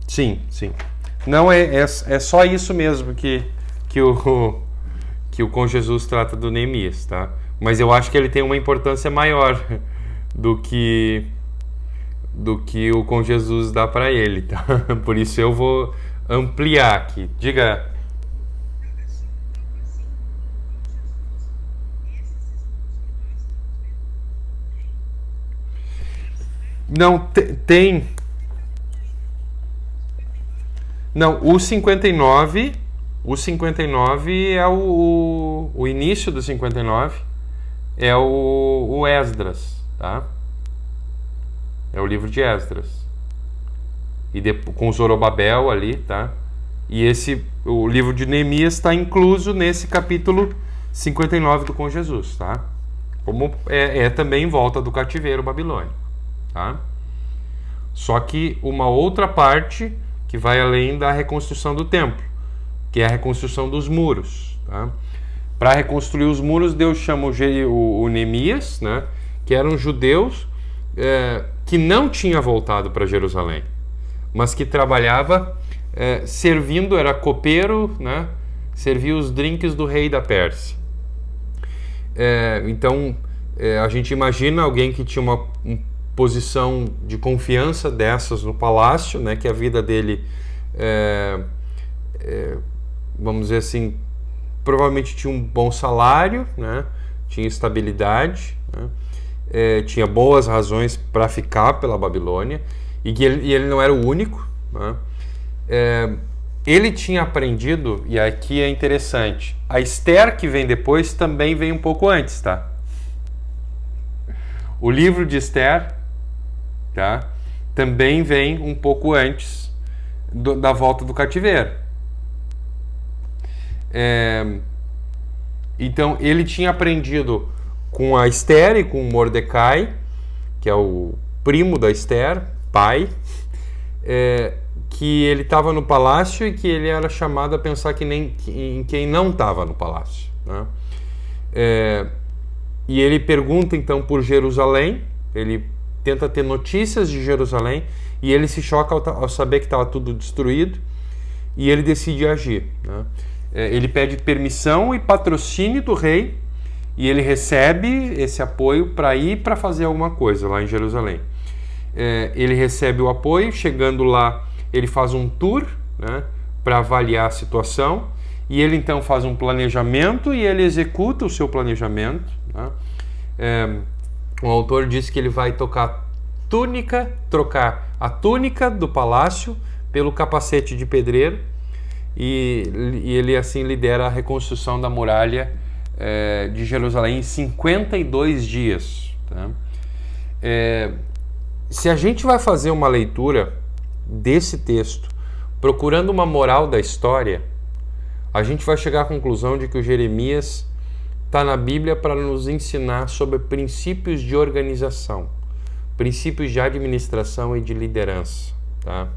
Sim. Não, é só isso mesmo que o Com Jesus trata do Neemias, tá? Mas eu acho que ele tem uma importância maior do que o Com Jesus dá para ele, tá? Por isso eu vou ampliar aqui. Diga. Não, tem. Não, o 59 é o início do 59 é o Esdras, tá? É o livro de Esdras. E com Zorobabel ali, tá? E o livro de Neemias está incluso nesse capítulo 59 do Com Jesus, tá? Como é também em volta do cativeiro babilônico, tá? Só que uma outra parte que vai além da reconstrução do templo, que é a reconstrução dos muros, tá? Para reconstruir os muros, Deus chama o Neemias, né? Que eram judeus que não tinha voltado para Jerusalém, mas que trabalhava servindo, era copeiro, né? Servia os drinks do rei da Pérsia. Então, a gente imagina alguém que tinha uma posição de confiança dessas no palácio, né? Que a vida dele, vamos dizer assim, provavelmente tinha um bom salário, né? Tinha estabilidade, né? Tinha boas razões para ficar pela Babilônia, e ele não era o único, né? Ele tinha aprendido, e aqui é interessante, a Esther que vem depois também vem um pouco antes, tá? O livro de Esther, tá? Também vem um pouco antes da volta do cativeiro. Então ele tinha aprendido com a Esther e com o Mordecai, que é o primo da Esther, pai, que ele estava no palácio e que ele era chamado a pensar em quem não estava no palácio, né? E ele pergunta então por Jerusalém, ele tenta ter notícias de Jerusalém, e ele se choca ao saber que estava tudo destruído, e ele decide agir, né? ele pede permissão e patrocínio do rei, e ele recebe esse apoio para ir para fazer alguma coisa lá em Jerusalém. Ele recebe o apoio, chegando lá ele faz um tour, né, para avaliar a situação, e ele então faz um planejamento e ele executa o seu planejamento, né? O autor diz que ele vai trocar a túnica do palácio pelo capacete de pedreiro, e ele assim lidera a reconstrução da muralha de Jerusalém em 52 dias. Tá? Se a gente vai fazer uma leitura desse texto procurando uma moral da história, a gente vai chegar à conclusão de que o Jeremias está na Bíblia para nos ensinar sobre princípios de organização, princípios de administração e de liderança. Tá?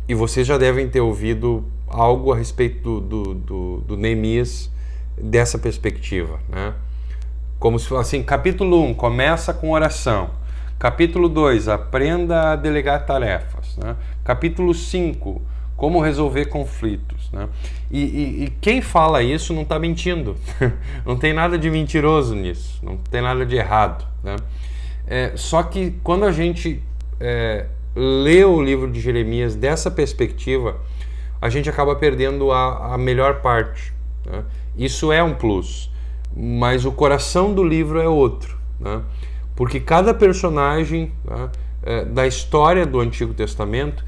E vocês já devem ter ouvido algo a respeito do Neemias dessa perspectiva, né? Como se fosse assim, capítulo 1 começa com oração, capítulo 2 aprenda a delegar tarefas, né? Capítulo 5 como resolver conflitos, né? E quem fala isso não está mentindo, não tem nada de mentiroso nisso, não tem nada de errado, né? Só que quando a gente lê o livro de Jeremias dessa perspectiva, a gente acaba perdendo a melhor parte, né? Isso é um plus, mas o coração do livro é outro, né? Porque cada personagem, né, da história do Antigo Testamento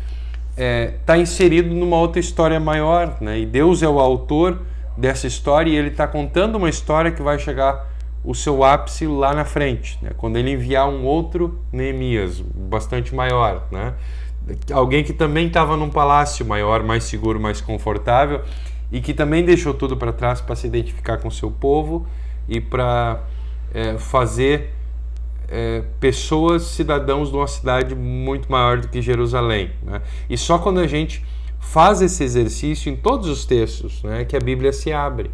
está inserido numa outra história maior, né? E Deus é o autor dessa história, e ele está contando uma história que vai chegar o seu ápice lá na frente, né? Quando ele enviar um outro Neemias, bastante maior, né? Alguém que também estava num palácio maior, mais seguro, mais confortável, e que também deixou tudo para trás para se identificar com o seu povo e para fazer pessoas, cidadãos de uma cidade muito maior do que Jerusalém, né? E só quando a gente faz esse exercício em todos os textos, né, que a Bíblia se abre.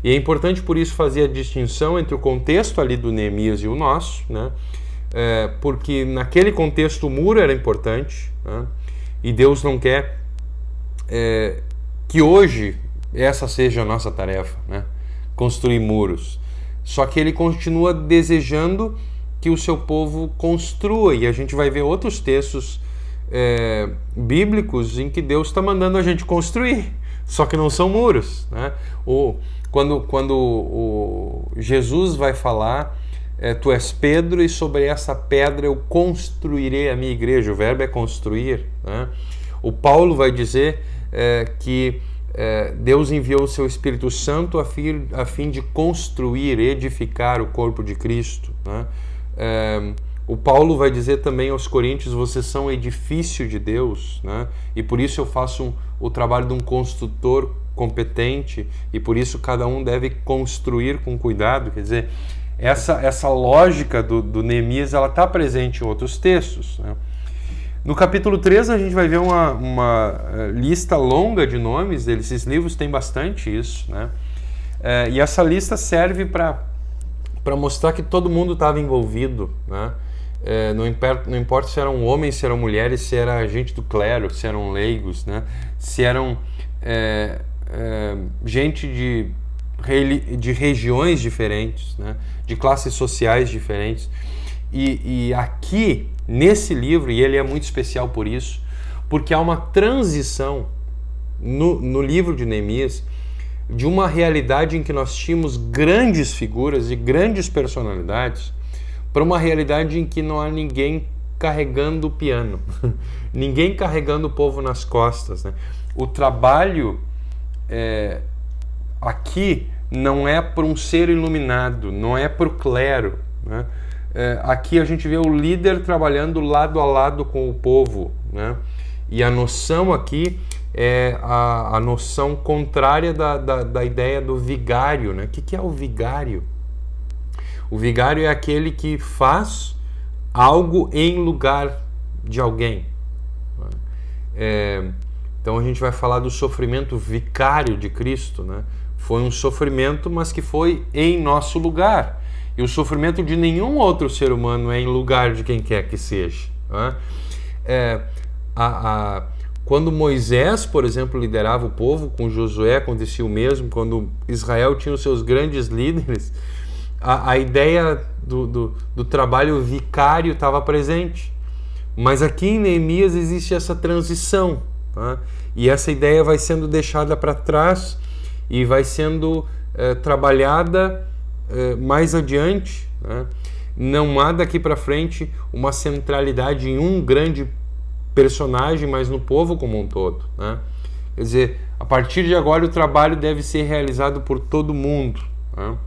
E é importante por isso fazer a distinção entre o contexto ali do Neemias e o nosso, né? Porque naquele contexto o muro era importante, né? E Deus não quer que hoje essa seja a nossa tarefa, né? Construir muros. Só que ele continua desejando que o seu povo construa, e a gente vai ver outros textos bíblicos em que Deus está mandando a gente construir, só que não são muros, né? Quando Jesus vai falar, tu és Pedro e sobre essa pedra eu construirei a minha igreja, o verbo é construir, né? O Paulo vai dizer que Deus enviou o seu Espírito Santo a fim de construir, edificar o corpo de Cristo, né? O Paulo vai dizer também aos Coríntios, vocês são edifício de Deus, né? E por isso eu faço o trabalho de um construtor competente, e por isso cada um deve construir com cuidado. Quer dizer, essa lógica do Neemias, ela está presente em outros textos, né? No capítulo 3 a gente vai ver uma lista longa de nomes, esses livros têm bastante isso, né? E essa lista serve para mostrar que todo mundo estava envolvido, né? Não importa se eram homens, se eram mulheres, se era gente do clero, se eram leigos, né? Se eram gente de regiões diferentes, né? De classes sociais diferentes. E aqui, nesse livro, e ele é muito especial por isso, porque há uma transição no livro de Neemias de uma realidade em que nós tínhamos grandes figuras e grandes personalidades para uma realidade em que não há ninguém carregando o piano, ninguém carregando o povo nas costas, né? O trabalho aqui não é para um ser iluminado, não é para o clero, né? Aqui a gente vê o líder trabalhando lado a lado com o povo, né? E a noção aqui é a noção contrária da ideia do vigário, né? O que é o vigário? O vigário é aquele que faz algo em lugar de alguém. Então a gente vai falar do sofrimento vicário de Cristo, né? Foi um sofrimento, mas que foi em nosso lugar. E o sofrimento de nenhum outro ser humano é em lugar de quem quer que seja, né? Quando Moisés, por exemplo, liderava o povo, com Josué acontecia o mesmo, quando Israel tinha os seus grandes líderes, a ideia do trabalho vicário estava presente. Mas aqui em Neemias existe essa transição, tá? E essa ideia vai sendo deixada para trás e vai sendo trabalhada mais adiante, né? Não há daqui para frente uma centralidade em um grande personagem, mas no povo como um todo, né? Quer dizer, a partir de agora o trabalho deve ser realizado por todo mundo, né?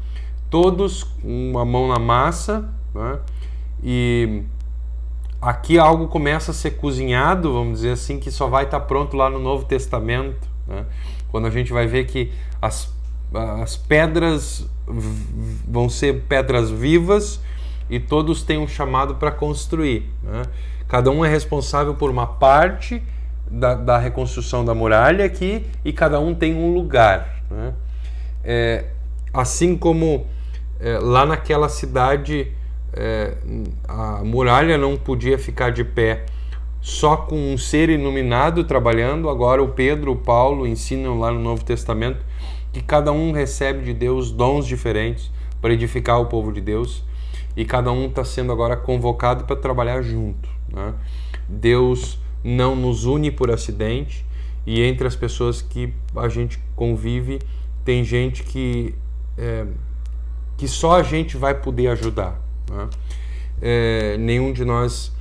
Todos com uma mão na massa, né? E aqui algo começa a ser cozinhado, vamos dizer assim, que só vai estar pronto lá no Novo Testamento, né? Quando a gente vai ver que as pedras vão ser pedras vivas e todos têm um chamado para construir, né? Cada um é responsável por uma parte da reconstrução da muralha aqui e cada um tem um lugar, né? Assim como lá naquela cidade a muralha não podia ficar de pé só com um ser iluminado trabalhando, agora o Pedro, o Paulo ensinam lá no Novo Testamento que cada um recebe de Deus dons diferentes para edificar o povo de Deus e cada um está sendo agora convocado para trabalhar junto, né? Deus não nos une por acidente e entre as pessoas que a gente convive tem gente que só a gente vai poder ajudar, né? Nenhum de nós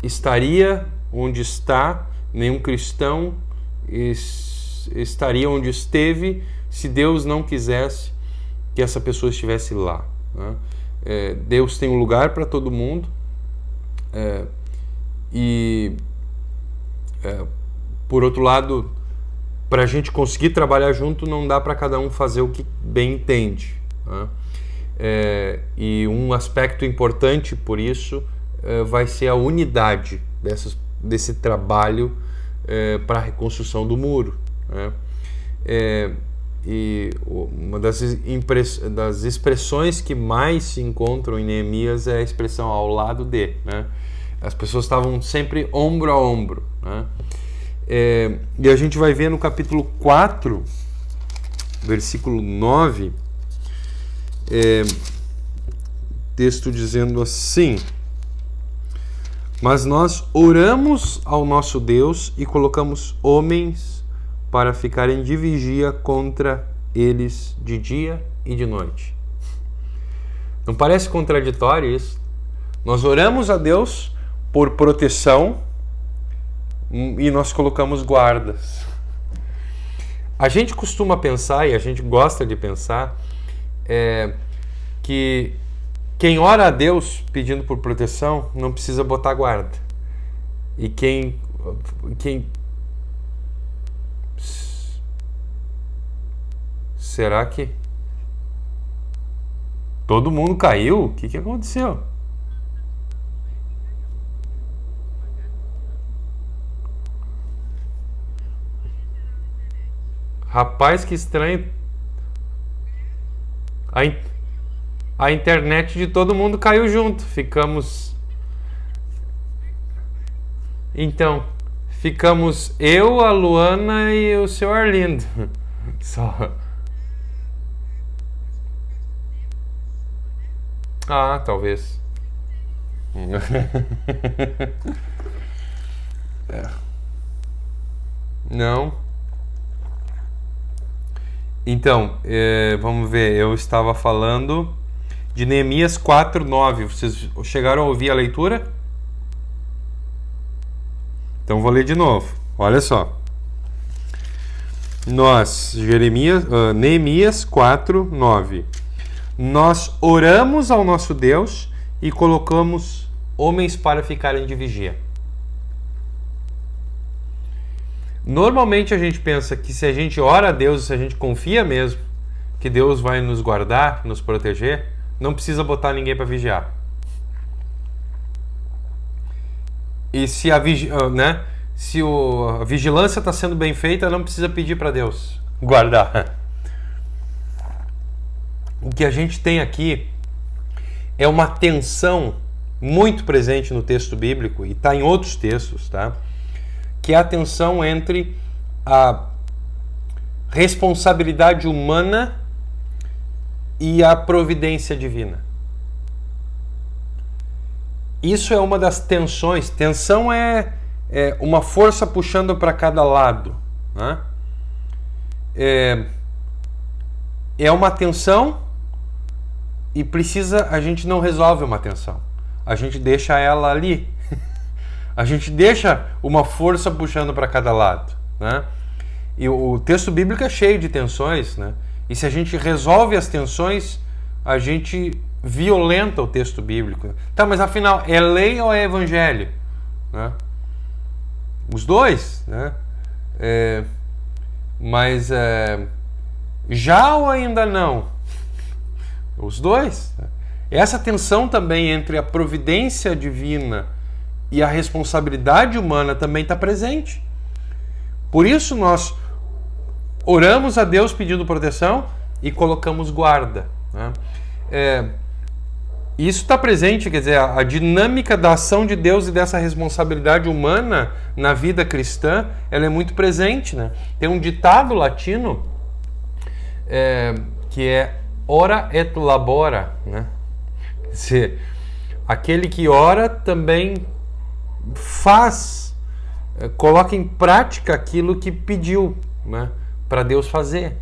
estaria onde está, nenhum cristão estaria onde esteve se Deus não quisesse que essa pessoa estivesse lá, né? Deus tem um lugar para todo mundo e por outro lado, para a gente conseguir trabalhar junto não dá para cada um fazer o que bem entende, né? E um aspecto importante por isso vai ser a unidade desse trabalho para a reconstrução do muro, né? E uma das expressões que mais se encontram em Neemias é a expressão ao lado de, né? As pessoas estavam sempre ombro a ombro, né? E a gente vai ver no capítulo 4, versículo 9, texto dizendo assim: mas nós oramos ao nosso Deus e colocamos homens para ficarem de vigia contra eles de dia e de noite. Não parece contraditório isso? Nós oramos a Deus por proteção e nós colocamos guardas. A gente costuma pensar, e a gente gosta de pensar, que quem ora a Deus pedindo por proteção não precisa botar guarda. E quem será que todo mundo caiu? O que aconteceu? Rapaz, que estranho. A internet de todo mundo caiu junto. Então, ficamos eu, a Luana e o seu Arlindo. Só. Ah, talvez. Não. Então, vamos ver. Eu estava falando de Neemias 4:9. Vocês chegaram a ouvir a leitura? Então vou ler de novo. Olha só. Neemias 4:9. Nós oramos ao nosso Deus e colocamos homens para ficarem de vigia. Normalmente a gente pensa que se a gente ora a Deus, se a gente confia mesmo que Deus vai nos guardar, nos proteger, não precisa botar ninguém para vigiar. E se a vigilância está sendo bem feita, não precisa pedir para Deus guardar. O que a gente tem aqui é uma tensão muito presente no texto bíblico e está em outros textos, tá? Que que é a tensão entre a responsabilidade humana e a providência divina. Isso é uma das tensões. Tensão é uma força puxando para cada lado, né? É uma tensão e a gente não resolve uma tensão. A gente deixa ela ali. A gente deixa uma força puxando para cada lado, né? E o texto bíblico é cheio de tensões, né? E se a gente resolve as tensões, a gente violenta o texto bíblico. Tá, mas afinal, é lei ou é evangelho? Né? Os dois, né? Mas já ou ainda não? Os dois. Essa tensão também entre a providência divina e a responsabilidade humana também está presente. Por isso nós oramos a Deus pedindo proteção e colocamos guarda, né? Isso está presente, quer dizer, a dinâmica da ação de Deus e dessa responsabilidade humana na vida cristã, ela é muito presente, né? Tem um ditado latino que é ora et labora, né? Quer dizer, aquele que ora também coloca em prática aquilo que pediu, né, para Deus fazer.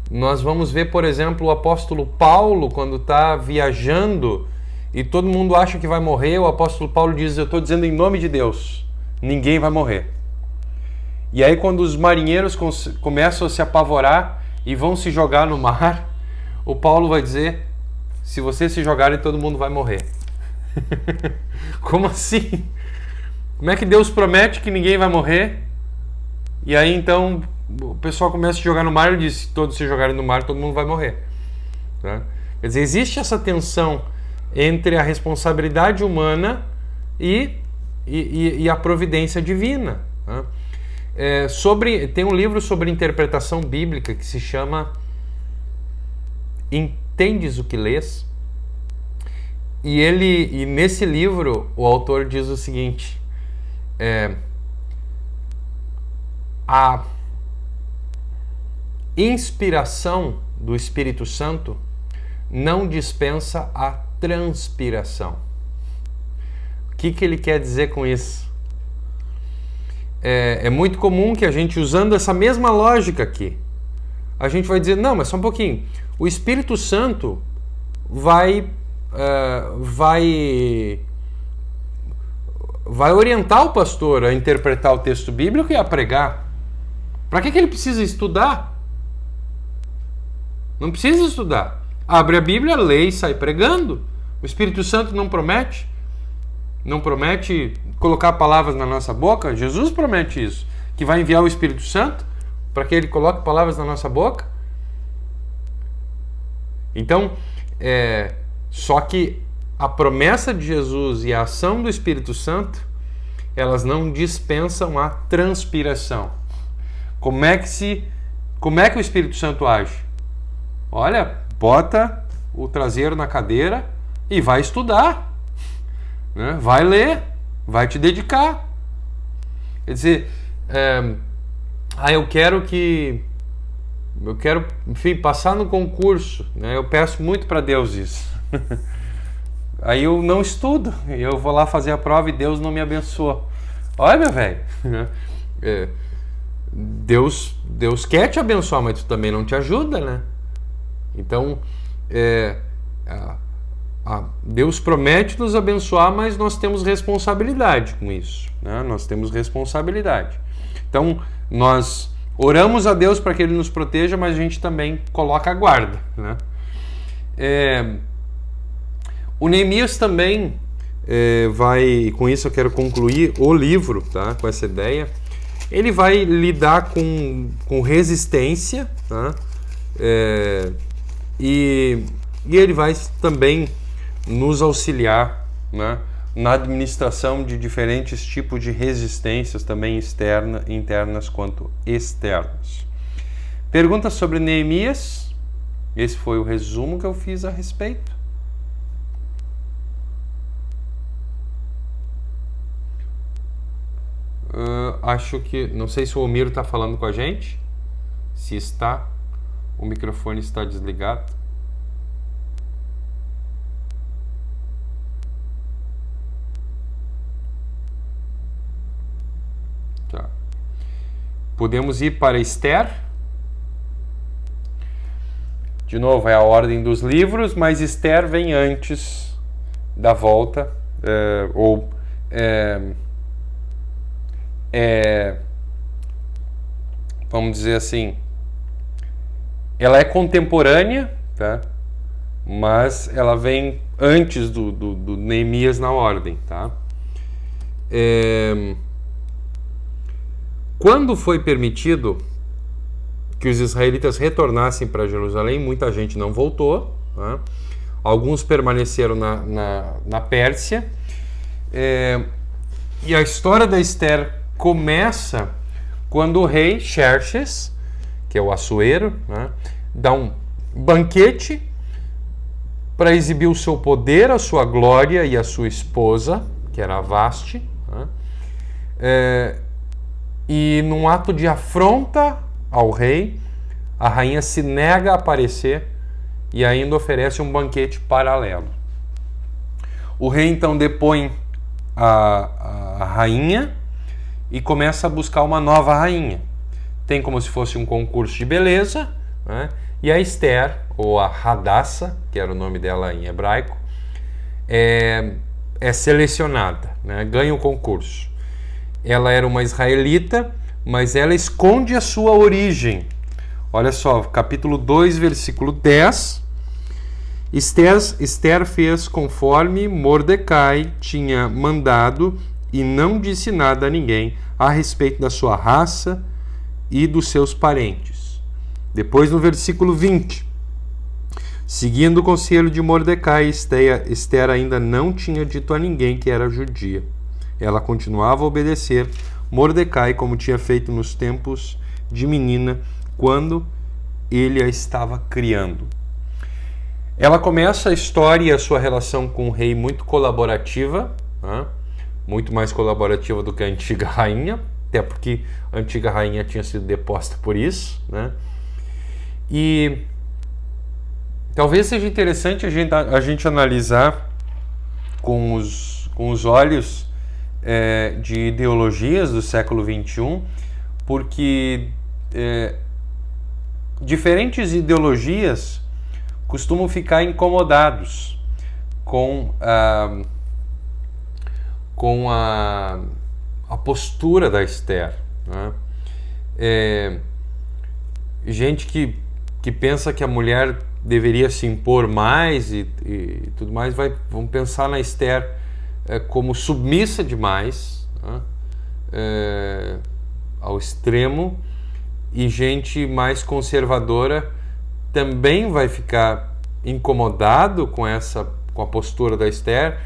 Nós vamos ver, por exemplo, o apóstolo Paulo, quando está viajando e todo mundo acha que vai morrer, o apóstolo Paulo diz: eu estou dizendo em nome de Deus, ninguém vai morrer. E aí quando os marinheiros começam a se apavorar e vão se jogar no mar, o Paulo vai dizer: se vocês se jogarem, todo mundo vai morrer. Como assim? Como é que Deus promete que ninguém vai morrer? E aí então o pessoal começa a se jogar no mar e diz: se todos se jogarem no mar, todo mundo vai morrer, né? Quer dizer, existe essa tensão entre a responsabilidade humana e a providência divina, né? Tem um livro sobre interpretação bíblica que se chama Entendes o que lês? E nesse livro o autor diz o seguinte: a inspiração do Espírito Santo não dispensa a transpiração. O que ele quer dizer com isso? É muito comum que a gente, usando essa mesma lógica aqui, a gente vai dizer: não, mas só um pouquinho, o Espírito Santo vai orientar o pastor a interpretar o texto bíblico e a pregar. Para que ele precisa estudar? Não precisa estudar. Abre a Bíblia, lê e sai pregando. O Espírito Santo não promete colocar palavras na nossa boca. Jesus promete isso, que vai enviar o Espírito Santo para que ele coloque palavras na nossa boca. Então, só que a promessa de Jesus e a ação do Espírito Santo, elas não dispensam a transpiração. Como é que o Espírito Santo age? Olha, bota o traseiro na cadeira e vai estudar, né? Vai ler, vai te dedicar. Quer dizer, eu quero, enfim, passar no concurso, né? Eu peço muito para Deus isso. Aí eu não estudo, eu vou lá fazer a prova e Deus não me abençoa. Olha, meu velho, Deus quer te abençoar, mas tu também não te ajuda, né? Então, Deus promete nos abençoar, mas nós temos responsabilidade com isso, né? Nós temos responsabilidade. Então, nós oramos a Deus para que Ele nos proteja, mas a gente também coloca a guarda, né? O Neemias também com isso eu quero concluir o livro, tá? Com essa ideia. Ele vai lidar com resistência, tá? E ele vai também nos auxiliar, né, na administração de diferentes tipos de resistências, também internas quanto externas. Perguntas sobre Neemias? Esse foi o resumo que eu fiz a respeito. acho que... Não sei se o Omiro está falando com a gente. Se está, o microfone está desligado. Tá. Podemos ir para Esther. De novo, é a ordem dos livros, mas Esther vem antes da volta, vamos dizer assim, ela é contemporânea, tá? Mas ela vem antes do Neemias na ordem, tá? Quando foi permitido que os israelitas retornassem para Jerusalém, muita gente não voltou, tá? Alguns permaneceram na Pérsia, e a história da Esther começa quando o rei Xerxes, que é o Assuero, né, dá um banquete para exibir o seu poder, a sua glória e a sua esposa, que era a Vaste, né, e num ato de afronta ao rei, a rainha se nega a aparecer e ainda oferece um banquete paralelo. O rei então depõe a rainha e começa a buscar uma nova rainha. Tem como se fosse um concurso de beleza, né? E a Esther, ou a Hadassah, que era o nome dela em hebraico, é selecionada, né? Ganha o concurso. Ela era uma israelita, mas ela esconde a sua origem. Olha só, capítulo 2, versículo 10. Esther fez conforme Mordecai tinha mandado e não disse nada a ninguém a respeito da sua raça e dos seus parentes. Depois, no versículo 20, seguindo o conselho de Mordecai, Esther ainda não tinha dito a ninguém que era judia. Ela continuava a obedecer Mordecai como tinha feito nos tempos de menina, quando ele a estava criando. Ela começa a história e a sua relação com o rei muito colaborativa, né? Muito mais colaborativa do que a antiga rainha, até porque a antiga rainha tinha sido deposta por isso, né? E talvez seja interessante a gente analisar com os olhos de ideologias do século XXI, porque diferentes ideologias costumam ficar incomodados com a postura da Esther, né? Gente que pensa que a mulher deveria se impor mais e tudo mais, vão pensar na Esther como submissa demais, né? Ao extremo, e gente mais conservadora também vai ficar incomodado com a postura da Esther,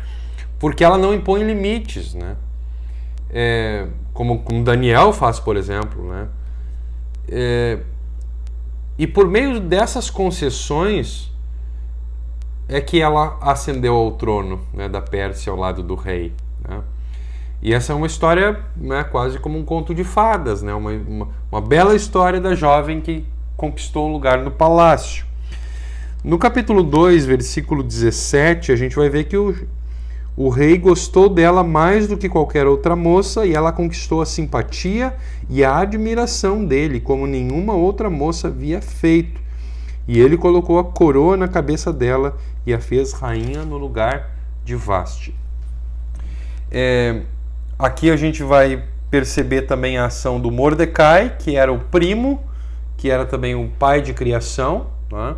porque ela não impõe limites, né? Como Daniel faz, por exemplo, né? E por meio dessas concessões é que ela ascendeu ao trono, né, da Pérsia ao lado do rei, né? E essa é uma história, né, quase como um conto de fadas, né? Uma bela história da jovem que conquistou um lugar no palácio. No capítulo 2, versículo 17, a gente vai ver que o rei gostou dela mais do que qualquer outra moça, e ela conquistou a simpatia e a admiração dele, como nenhuma outra moça havia feito. E ele colocou a coroa na cabeça dela e a fez rainha no lugar de Vaste. Aqui a gente vai perceber também a ação do Mordecai, que era o primo, que era também o pai de criação, né?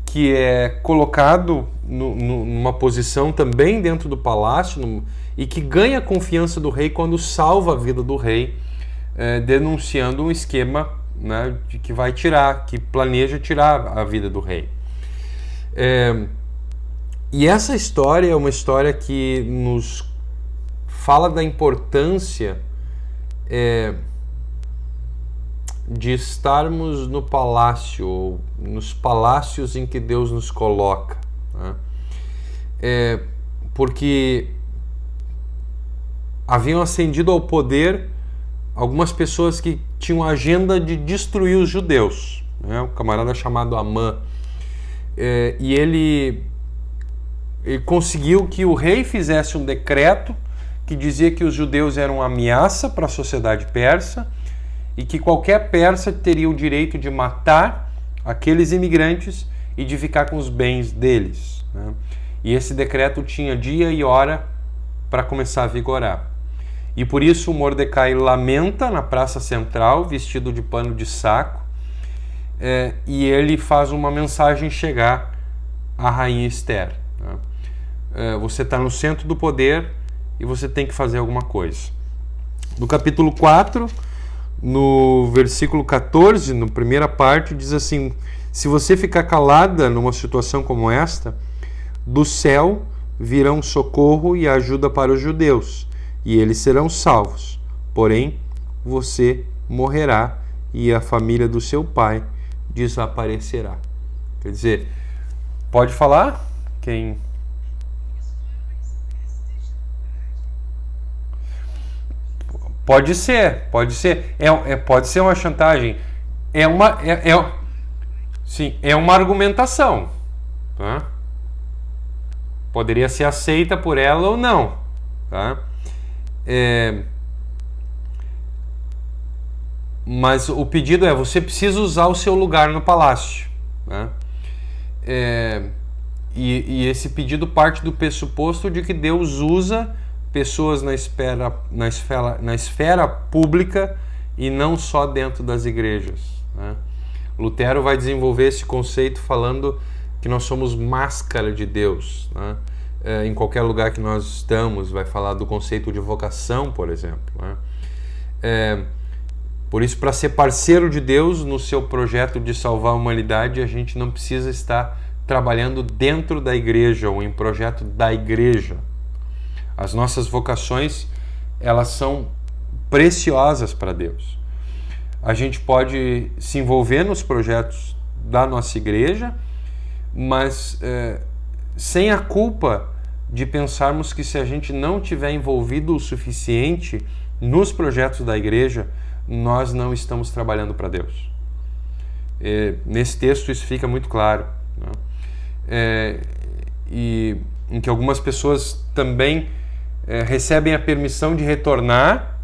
Que é colocado numa posição também dentro do palácio, e que ganha a confiança do rei quando salva a vida do rei, denunciando um esquema, né, que planeja tirar a vida do rei. E essa história é uma história que nos fala da importância de estarmos no palácio, ou nos palácios em que Deus nos coloca, né? Porque haviam ascendido ao poder algumas pessoas que tinham a agenda de destruir os judeus, né? Um camarada chamado Amã. E ele conseguiu que o rei fizesse um decreto que dizia que os judeus eram uma ameaça para a sociedade persa e que qualquer persa teria o direito de matar aqueles imigrantes e de ficar com os bens deles, né? E esse decreto tinha dia e hora para começar a vigorar. E por isso Mordecai lamenta na praça central, vestido de pano de saco, e ele faz uma mensagem chegar à rainha Esther, né? Você está no centro do poder e você tem que fazer alguma coisa. No capítulo 4, no versículo 14, na primeira parte, diz assim: se você ficar calada numa situação como esta, do céu virão socorro e ajuda para os judeus, e eles serão salvos. Porém, você morrerá e a família do seu pai desaparecerá. Quer dizer, pode falar? Quem? Pode ser. Pode ser uma chantagem. Sim, é uma argumentação, tá? Poderia ser aceita por ela ou não, tá? Mas o pedido é: você precisa usar o seu lugar no palácio, né? E esse pedido parte do pressuposto de que Deus usa pessoas na esfera pública e não só dentro das igrejas, né? Lutero vai desenvolver esse conceito falando que nós somos máscara de Deus, né? Em qualquer lugar que nós estamos, vai falar do conceito de vocação, por exemplo, né? Por isso, para ser parceiro de Deus no seu projeto de salvar a humanidade, a gente não precisa estar trabalhando dentro da igreja ou em projeto da igreja. As nossas vocações, elas são preciosas para Deus. A gente pode se envolver nos projetos da nossa igreja, mas sem a culpa de pensarmos que se a gente não tiver envolvido o suficiente nos projetos da igreja, nós não estamos trabalhando para Deus. Nesse texto isso fica muito claro, né? E em que algumas pessoas também recebem a permissão de retornar,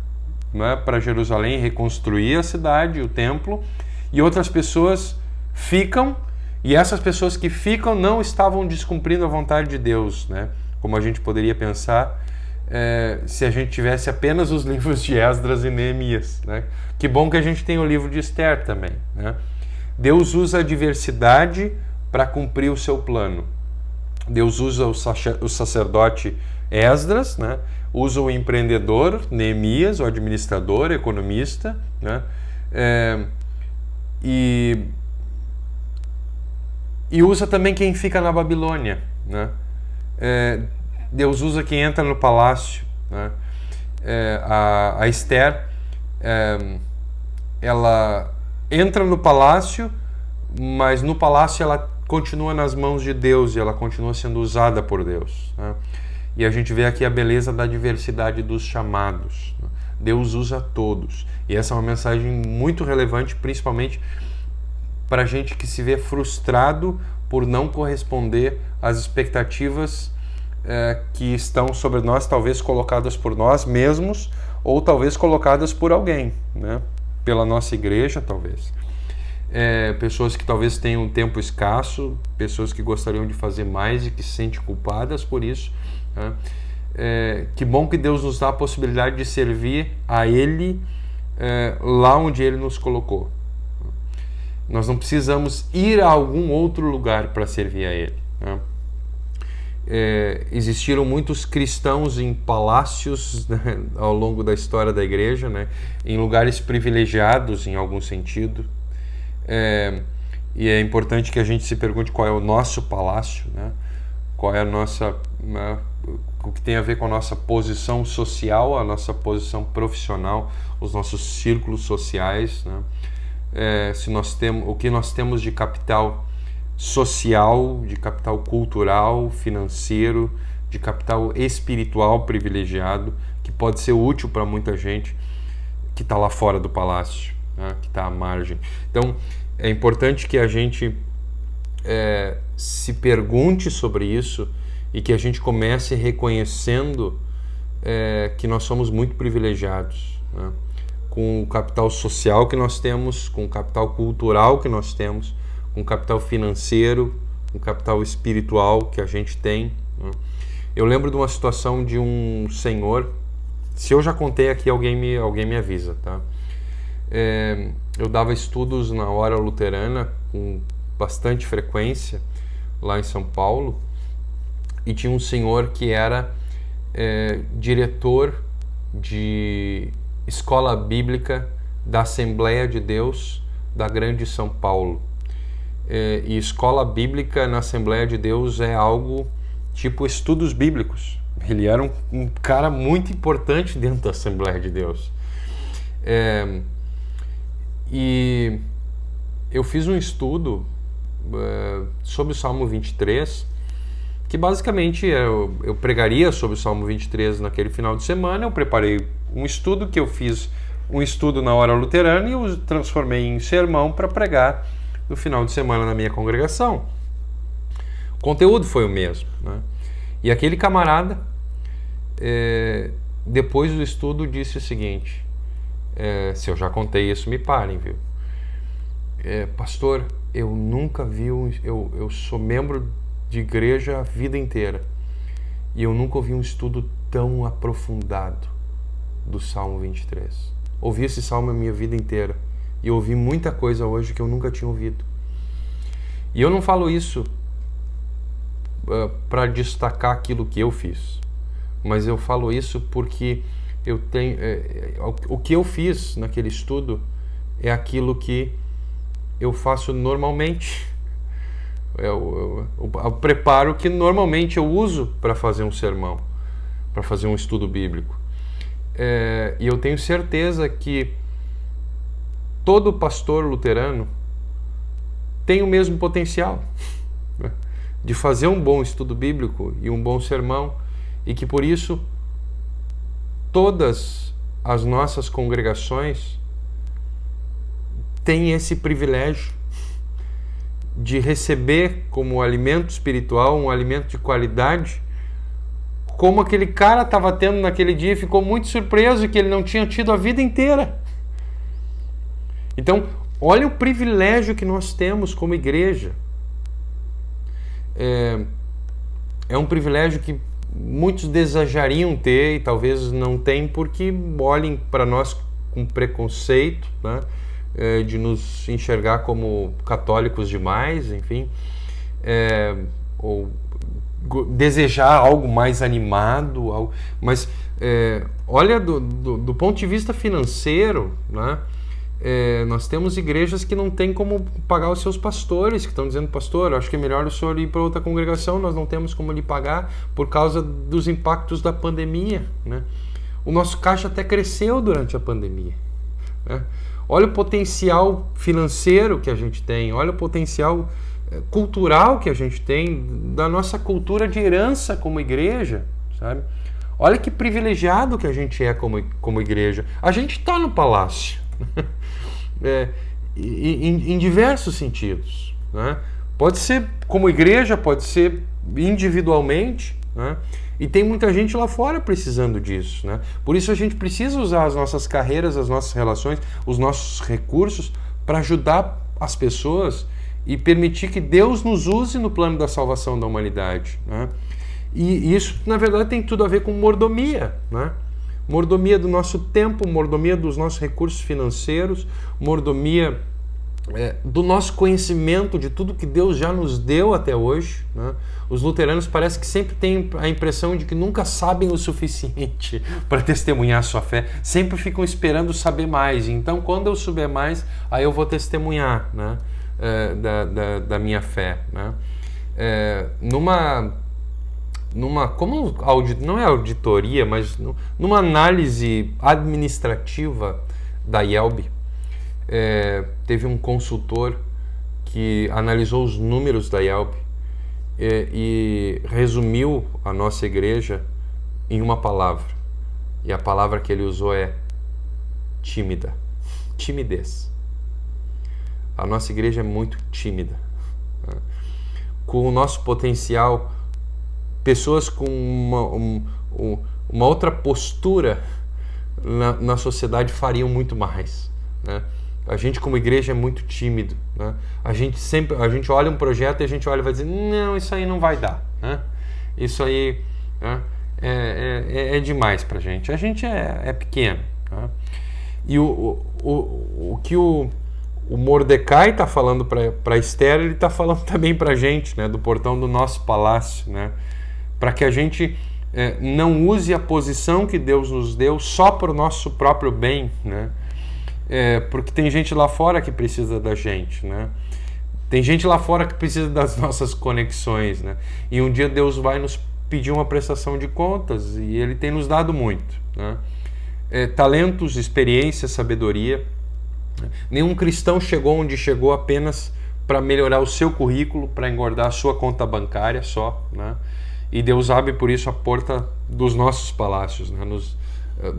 né, para Jerusalém, reconstruir a cidade, o templo, e outras pessoas ficam, e essas pessoas que ficam não estavam descumprindo a vontade de Deus, né? Como a gente poderia pensar se a gente tivesse apenas os livros de Esdras e Neemias, né? Que bom que a gente tem o livro de Esther também, né? Deus usa a diversidade para cumprir o seu plano. Deus usa o sacerdote Esdras, né? Usa o empreendedor Neemias, o administrador, economista, né? E usa também quem fica na Babilônia, né? Deus usa quem entra no palácio, né? A Esther, ela entra no palácio, mas no palácio ela continua nas mãos de Deus e ela continua sendo usada por Deus, né? E a gente vê aqui a beleza da diversidade dos chamados, né? Deus usa todos. E essa é uma mensagem muito relevante, principalmente para a gente que se vê frustrado por não corresponder às expectativas que estão sobre nós, talvez colocadas por nós mesmos ou talvez colocadas por alguém, né? Pela nossa igreja, talvez. Pessoas que talvez tenham um tempo escasso, pessoas que gostariam de fazer mais e que se sentem culpadas por isso, né? Que bom que Deus nos dá a possibilidade de servir a Ele lá onde Ele nos colocou. Nós não precisamos ir a algum outro lugar para servir a Ele, né? Existiram muitos cristãos em palácios, né, ao longo da história da igreja, né, em lugares privilegiados em algum sentido, e é importante que a gente se pergunte qual é o nosso palácio, né, qual é a nossa, né, o que tem a ver com a nossa posição social, a nossa posição profissional, os nossos círculos sociais, né, se nós temos, o que nós temos de capital social, de capital cultural, financeiro, de capital espiritual privilegiado, que pode ser útil para muita gente que está lá fora do palácio, né? Que está à margem. Então, é importante que a gente se pergunte sobre isso e que a gente comece reconhecendo que nós somos muito privilegiados, né? Com o capital social que nós temos, com o capital cultural que nós temos, com o capital financeiro, com o capital espiritual que a gente tem, né? Eu lembro de uma situação de um senhor, se eu já contei aqui, alguém me avisa, tá? Eu dava estudos na Hora Luterana com bastante frequência lá em São Paulo, e tinha um senhor que era diretor de escola bíblica da Assembleia de Deus da Grande São Paulo. E escola bíblica na Assembleia de Deus é algo tipo estudos bíblicos. Ele era um cara muito importante dentro da Assembleia de Deus. E eu fiz um estudo sobre o Salmo 23, que basicamente eu pregaria sobre o Salmo 23 naquele final de semana. Eu preparei um estudo que eu fiz, um estudo na Hora Luterana, e eu transformei em sermão para pregar no final de semana na minha congregação. O conteúdo foi o mesmo, né? E aquele camarada, depois do estudo, disse o seguinte: se eu já contei isso, me parem, viu? Pastor, eu nunca vi, eu sou membro de igreja a vida inteira e eu nunca ouvi um estudo tão aprofundado do Salmo 23. Ouvi esse salmo a minha vida inteira e ouvi muita coisa hoje que eu nunca tinha ouvido. E eu não falo isso para destacar aquilo que eu fiz, mas eu falo isso porque eu tenho o que eu fiz naquele estudo é aquilo que eu faço normalmente. O preparo que normalmente eu uso para fazer um sermão, para fazer um estudo bíblico. E eu tenho certeza que todo pastor luterano tem o mesmo potencial, né, de fazer um bom estudo bíblico e um bom sermão, e que por isso todas as nossas congregações têm esse privilégio de receber como alimento espiritual, um alimento de qualidade, como aquele cara estava tendo naquele dia, e ficou muito surpreso que ele não tinha tido a vida inteira. Então, olha o privilégio que nós temos como igreja. É um privilégio que muitos desejariam ter e talvez não têm, porque olhem para nós com preconceito, né? De nos enxergar como católicos demais, enfim, ou desejar algo mais animado, mas olha, do ponto de vista financeiro, né? Nós temos igrejas que não têm como pagar os seus pastores, que estão dizendo: pastor, acho que é melhor o senhor ir para outra congregação, nós não temos como lhe pagar por causa dos impactos da pandemia, né? O nosso caixa até cresceu durante a pandemia, né? Olha o potencial financeiro que a gente tem, olha o potencial cultural que a gente tem, da nossa cultura de herança como igreja, sabe? Olha que privilegiado que a gente é como igreja. A gente está no palácio, em diversos sentidos, né? Pode ser como igreja, pode ser individualmente, né? E tem muita gente lá fora precisando disso, né? Por isso a gente precisa usar as nossas carreiras, as nossas relações, os nossos recursos para ajudar as pessoas e permitir que Deus nos use no plano da salvação da humanidade, né? E isso, na verdade, tem tudo a ver com mordomia, né? Mordomia do nosso tempo, mordomia dos nossos recursos financeiros, mordomia do nosso conhecimento de tudo que Deus já nos deu até hoje, né? Os luteranos parece que sempre têm a impressão de que nunca sabem o suficiente para testemunhar a sua fé, sempre ficam esperando saber mais. Então, quando eu souber mais, aí eu vou testemunhar, né? Da minha fé, né? Como não é auditoria, mas numa análise administrativa da IELB, teve um consultor que analisou os números da IELB. e resumiu a nossa igreja em uma palavra. E a palavra que ele usou é tímida. Timidez. A nossa igreja é muito tímida. Com o nosso potencial, pessoas com uma outra postura na sociedade fariam muito mais, né? A gente como igreja é muito tímido, né? A gente olha um projeto e a gente olha e vai dizer, não, isso aí não vai dar, né? Isso aí, né, é demais pra gente. A gente é pequeno, né? E o que o Mordecai está falando para Esther, ele está falando também para a gente, né, do portão do nosso palácio, né, para que a gente não use a posição que Deus nos deu só para o nosso próprio bem, né, porque tem gente lá fora que precisa da gente, né, tem gente lá fora que precisa das nossas conexões, né, e um dia Deus vai nos pedir uma prestação de contas e Ele tem nos dado muito, né, talentos, experiência, sabedoria. Nenhum cristão chegou onde chegou apenas para melhorar o seu currículo, para engordar a sua conta bancária só, né? E Deus abre por isso a porta dos nossos palácios, né?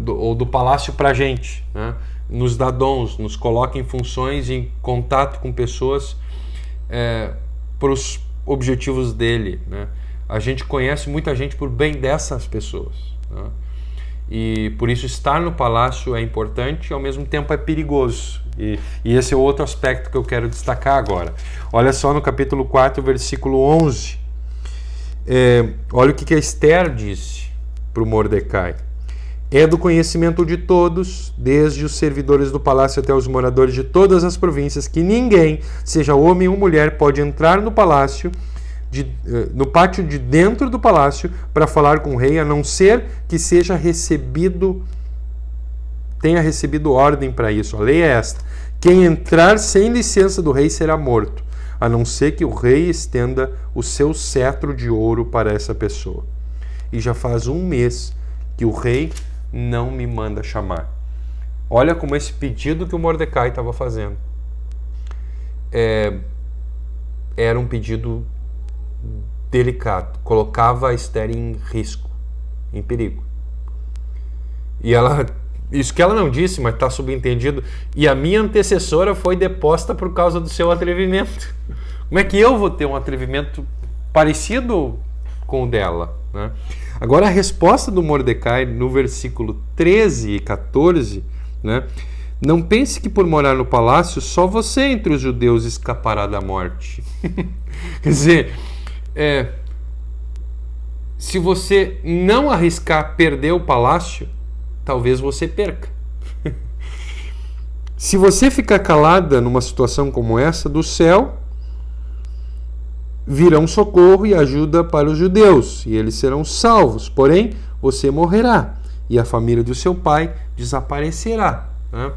Ou do palácio para a gente, né? Nos dá dons, nos coloca em funções, em contato com pessoas para os objetivos dele, né? A gente conhece muita gente por bem dessas pessoas, né? E por isso estar no palácio é importante e ao mesmo tempo é perigoso. E esse é outro aspecto que eu quero destacar agora. Olha só no capítulo 4, versículo 11. Olha o que a Esther disse para o Mordecai. É do conhecimento de todos, desde os servidores do palácio até os moradores de todas as províncias, que ninguém, seja homem ou mulher, pode entrar no palácio, no pátio de dentro do palácio, para falar com o rei, a não ser que tenha recebido ordem para isso. A lei é esta: quem entrar sem licença do rei será morto, a não ser que o rei estenda o seu cetro de ouro para essa pessoa. E já faz 1 mês que o rei não me manda chamar. Olha como esse pedido que o Mordecai estava fazendo era um pedido delicado, colocava a Esther em risco, em perigo. E isso que ela não disse, mas está subentendido, e a minha antecessora foi deposta por causa do seu atrevimento. Como é que eu vou ter um atrevimento parecido com o dela, né? Agora a resposta do Mordecai no versículo 13 e 14, né? Não pense que por morar no palácio só você entre os judeus escapará da morte. Quer dizer, se você não arriscar perder o palácio, talvez você perca. Se você ficar calada numa situação como essa, do céu virão socorro e ajuda para os judeus, e eles serão salvos. Porém, você morrerá, e a família do seu pai desaparecerá, né?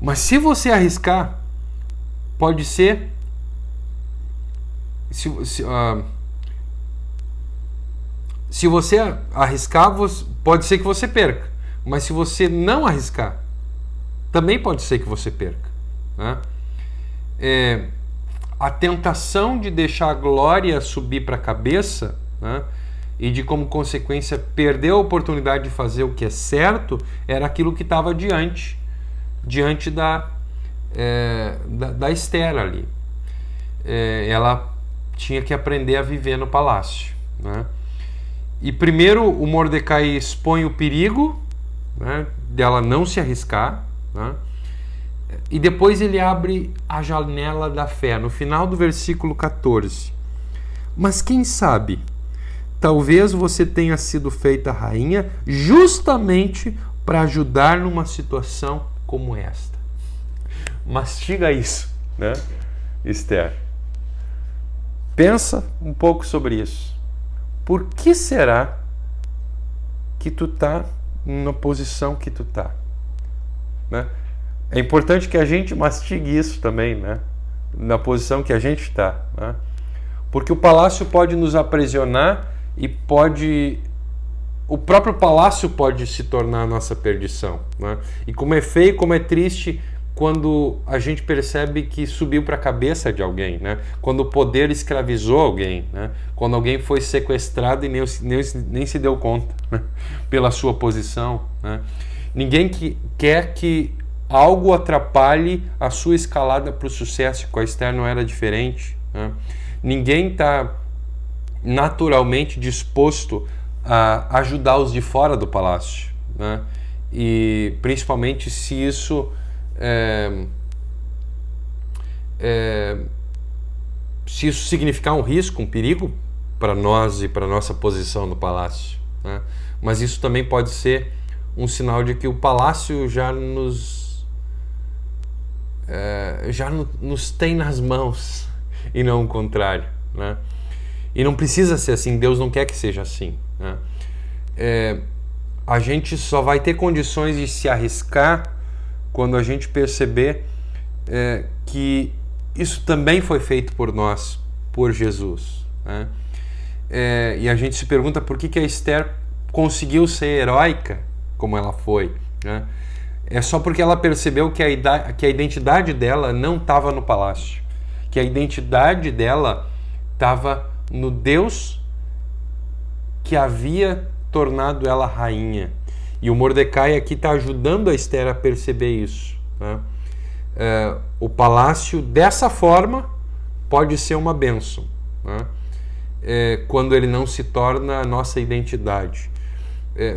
Mas se você arriscar, pode ser... Se você arriscar, pode ser que você perca. Mas se você não arriscar, também pode ser que você perca, né? A tentação de deixar a glória subir para a cabeça, né, e de, como consequência, perder a oportunidade de fazer o que é certo, era aquilo que estava diante da Esther ali. Ela tinha que aprender a viver no palácio, né? E primeiro o Mordecai expõe o perigo, né, dela não se arriscar, né? E depois ele abre a janela da fé, no final do versículo 14. Mas quem sabe, talvez você tenha sido feita rainha justamente para ajudar numa situação como esta. Mastiga isso, né, Esther? Pensa um pouco sobre isso. Por que será que tu está na posição que tu está, né? É importante que a gente mastigue isso também, né? Na posição que a gente está, né? Porque o palácio pode nos aprisionar e o próprio palácio pode se tornar a nossa perdição, né? E como é feio, como é triste quando a gente percebe que subiu para a cabeça de alguém, né? Quando o poder escravizou alguém, né? Quando alguém foi sequestrado e nem se deu conta, né? Pela sua posição, né? Ninguém quer que algo atrapalhe a sua escalada para o sucesso. Com a Esther não era diferente, né? Ninguém está naturalmente disposto a ajudar os de fora do palácio, né? E principalmente se isso se isso significar um risco, um perigo para nós e para nossa posição no palácio, né? Mas isso também pode ser um sinal de que o palácio já nos tem nas mãos e não o contrário, né? E não precisa ser assim, Deus não quer que seja assim, né? A gente só vai ter condições de se arriscar quando a gente perceber que isso também foi feito por nós, por Jesus, né? E a gente se pergunta por que a Esther conseguiu ser heróica como ela foi, né? É só porque ela percebeu que a identidade dela não estava no palácio, que a identidade dela estava no Deus que havia tornado ela rainha. E o Mordecai aqui está ajudando a Esther a perceber isso, né? O palácio, dessa forma, pode ser uma bênção, né? Quando ele não se torna a nossa identidade.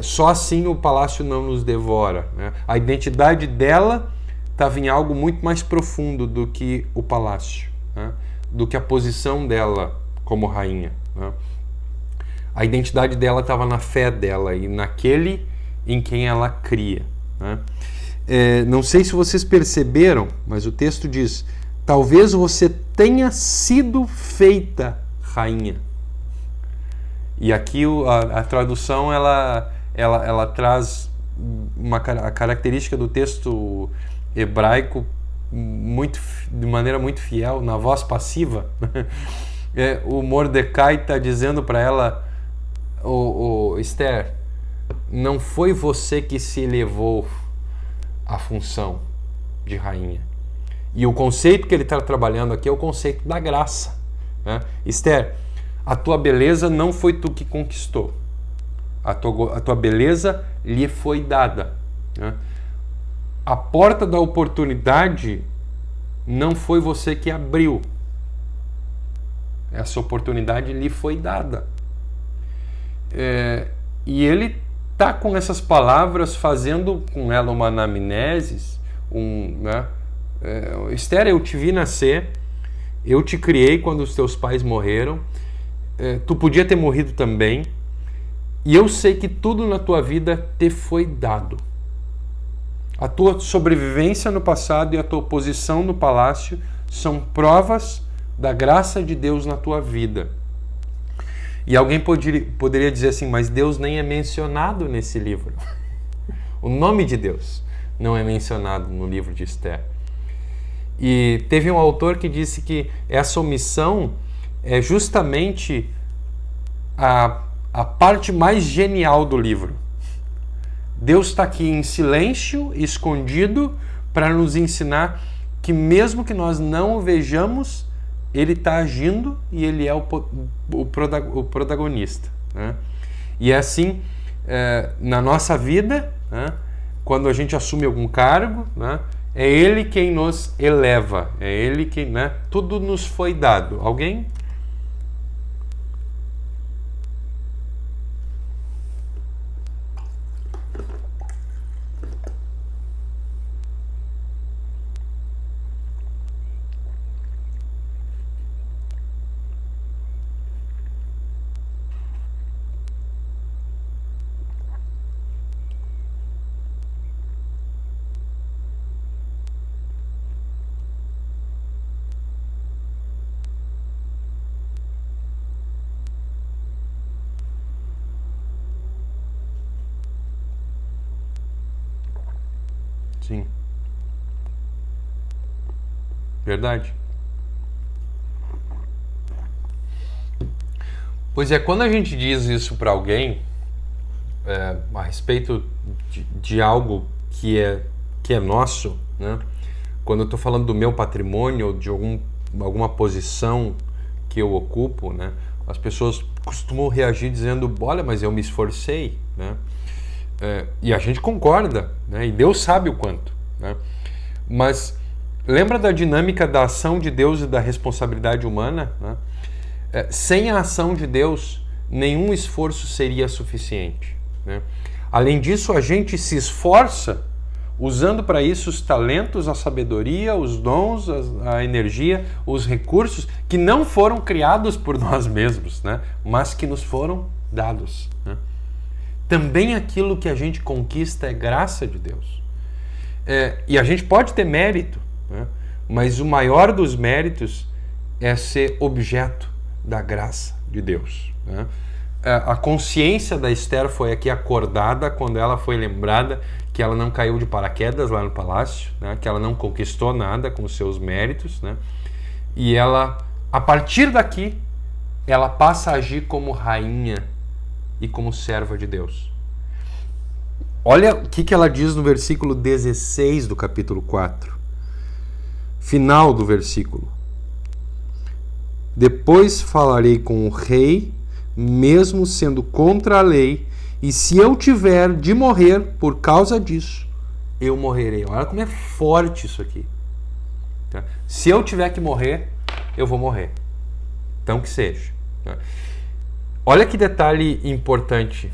Só assim o palácio não nos devora, né? A identidade dela estava em algo muito mais profundo do que o palácio, né? Do que a posição dela como rainha, né? A identidade dela estava na fé dela e naquele em quem ela cria, né? Não sei se vocês perceberam, mas o texto diz: talvez você tenha sido feita rainha. E aqui a tradução ela traz a característica do texto hebraico de maneira muito fiel, na voz passiva. O Mordecai está dizendo para ela: Esther, não foi você que se elevou à função de rainha. E o conceito que ele está trabalhando aqui é o conceito da graça, né? Esther, a tua beleza não foi tu que conquistou. A tua beleza lhe foi dada, né? A porta da oportunidade não foi você que abriu. Essa oportunidade lhe foi dada. E ele está com essas palavras fazendo com ela uma anamnese, né? Esther, eu te vi nascer, eu te criei quando os teus pais morreram, tu podia ter morrido também, e eu sei que tudo na tua vida te foi dado. A tua sobrevivência no passado e a tua posição no palácio são provas da graça de Deus na tua vida. E alguém poderia dizer assim: mas Deus nem é mencionado nesse livro. O nome de Deus não é mencionado no livro de Esther. E teve um autor que disse que essa omissão é justamente a parte mais genial do livro. Deus está aqui em silêncio, escondido, para nos ensinar que mesmo que nós não o vejamos, ele está agindo e ele é o protagonista, né? E é assim na nossa vida, né? Quando a gente assume algum cargo, né? É ele quem nos eleva, é ele quem, né? Tudo nos foi dado. Alguém? Sim. Verdade. Pois é, quando a gente diz isso para alguém a respeito de algo que é nosso, né? Quando eu estou falando do meu patrimônio ou de alguma posição que eu ocupo, né, as pessoas costumam reagir dizendo, olha, mas eu me esforcei, né? E a gente concorda, né? E Deus sabe o quanto, né? Mas lembra da dinâmica da ação de Deus e da responsabilidade humana, né? Sem a ação de Deus, nenhum esforço seria suficiente, né? Além disso, a gente se esforça usando para isso os talentos, a sabedoria, os dons, a energia, os recursos que não foram criados por nós mesmos, né? Mas que nos foram dados, né? Também aquilo que a gente conquista é graça de Deus. E a gente pode ter mérito, né? Mas o maior dos méritos é ser objeto da graça de Deus, né? A consciência da Esther foi aqui acordada quando ela foi lembrada que ela não caiu de paraquedas lá no palácio, né? Que ela não conquistou nada com os seus méritos, né? E ela, a partir daqui, ela passa a agir como rainha e como serva de Deus. Olha o que ela diz no versículo 16 do capítulo 4. Final do versículo. Depois falarei com o rei, mesmo sendo contra a lei, e se eu tiver de morrer por causa disso, eu morrerei. Olha como é forte isso aqui. Tá? Se eu tiver que morrer, eu vou morrer. Então que seja. Tá? Olha que detalhe importante.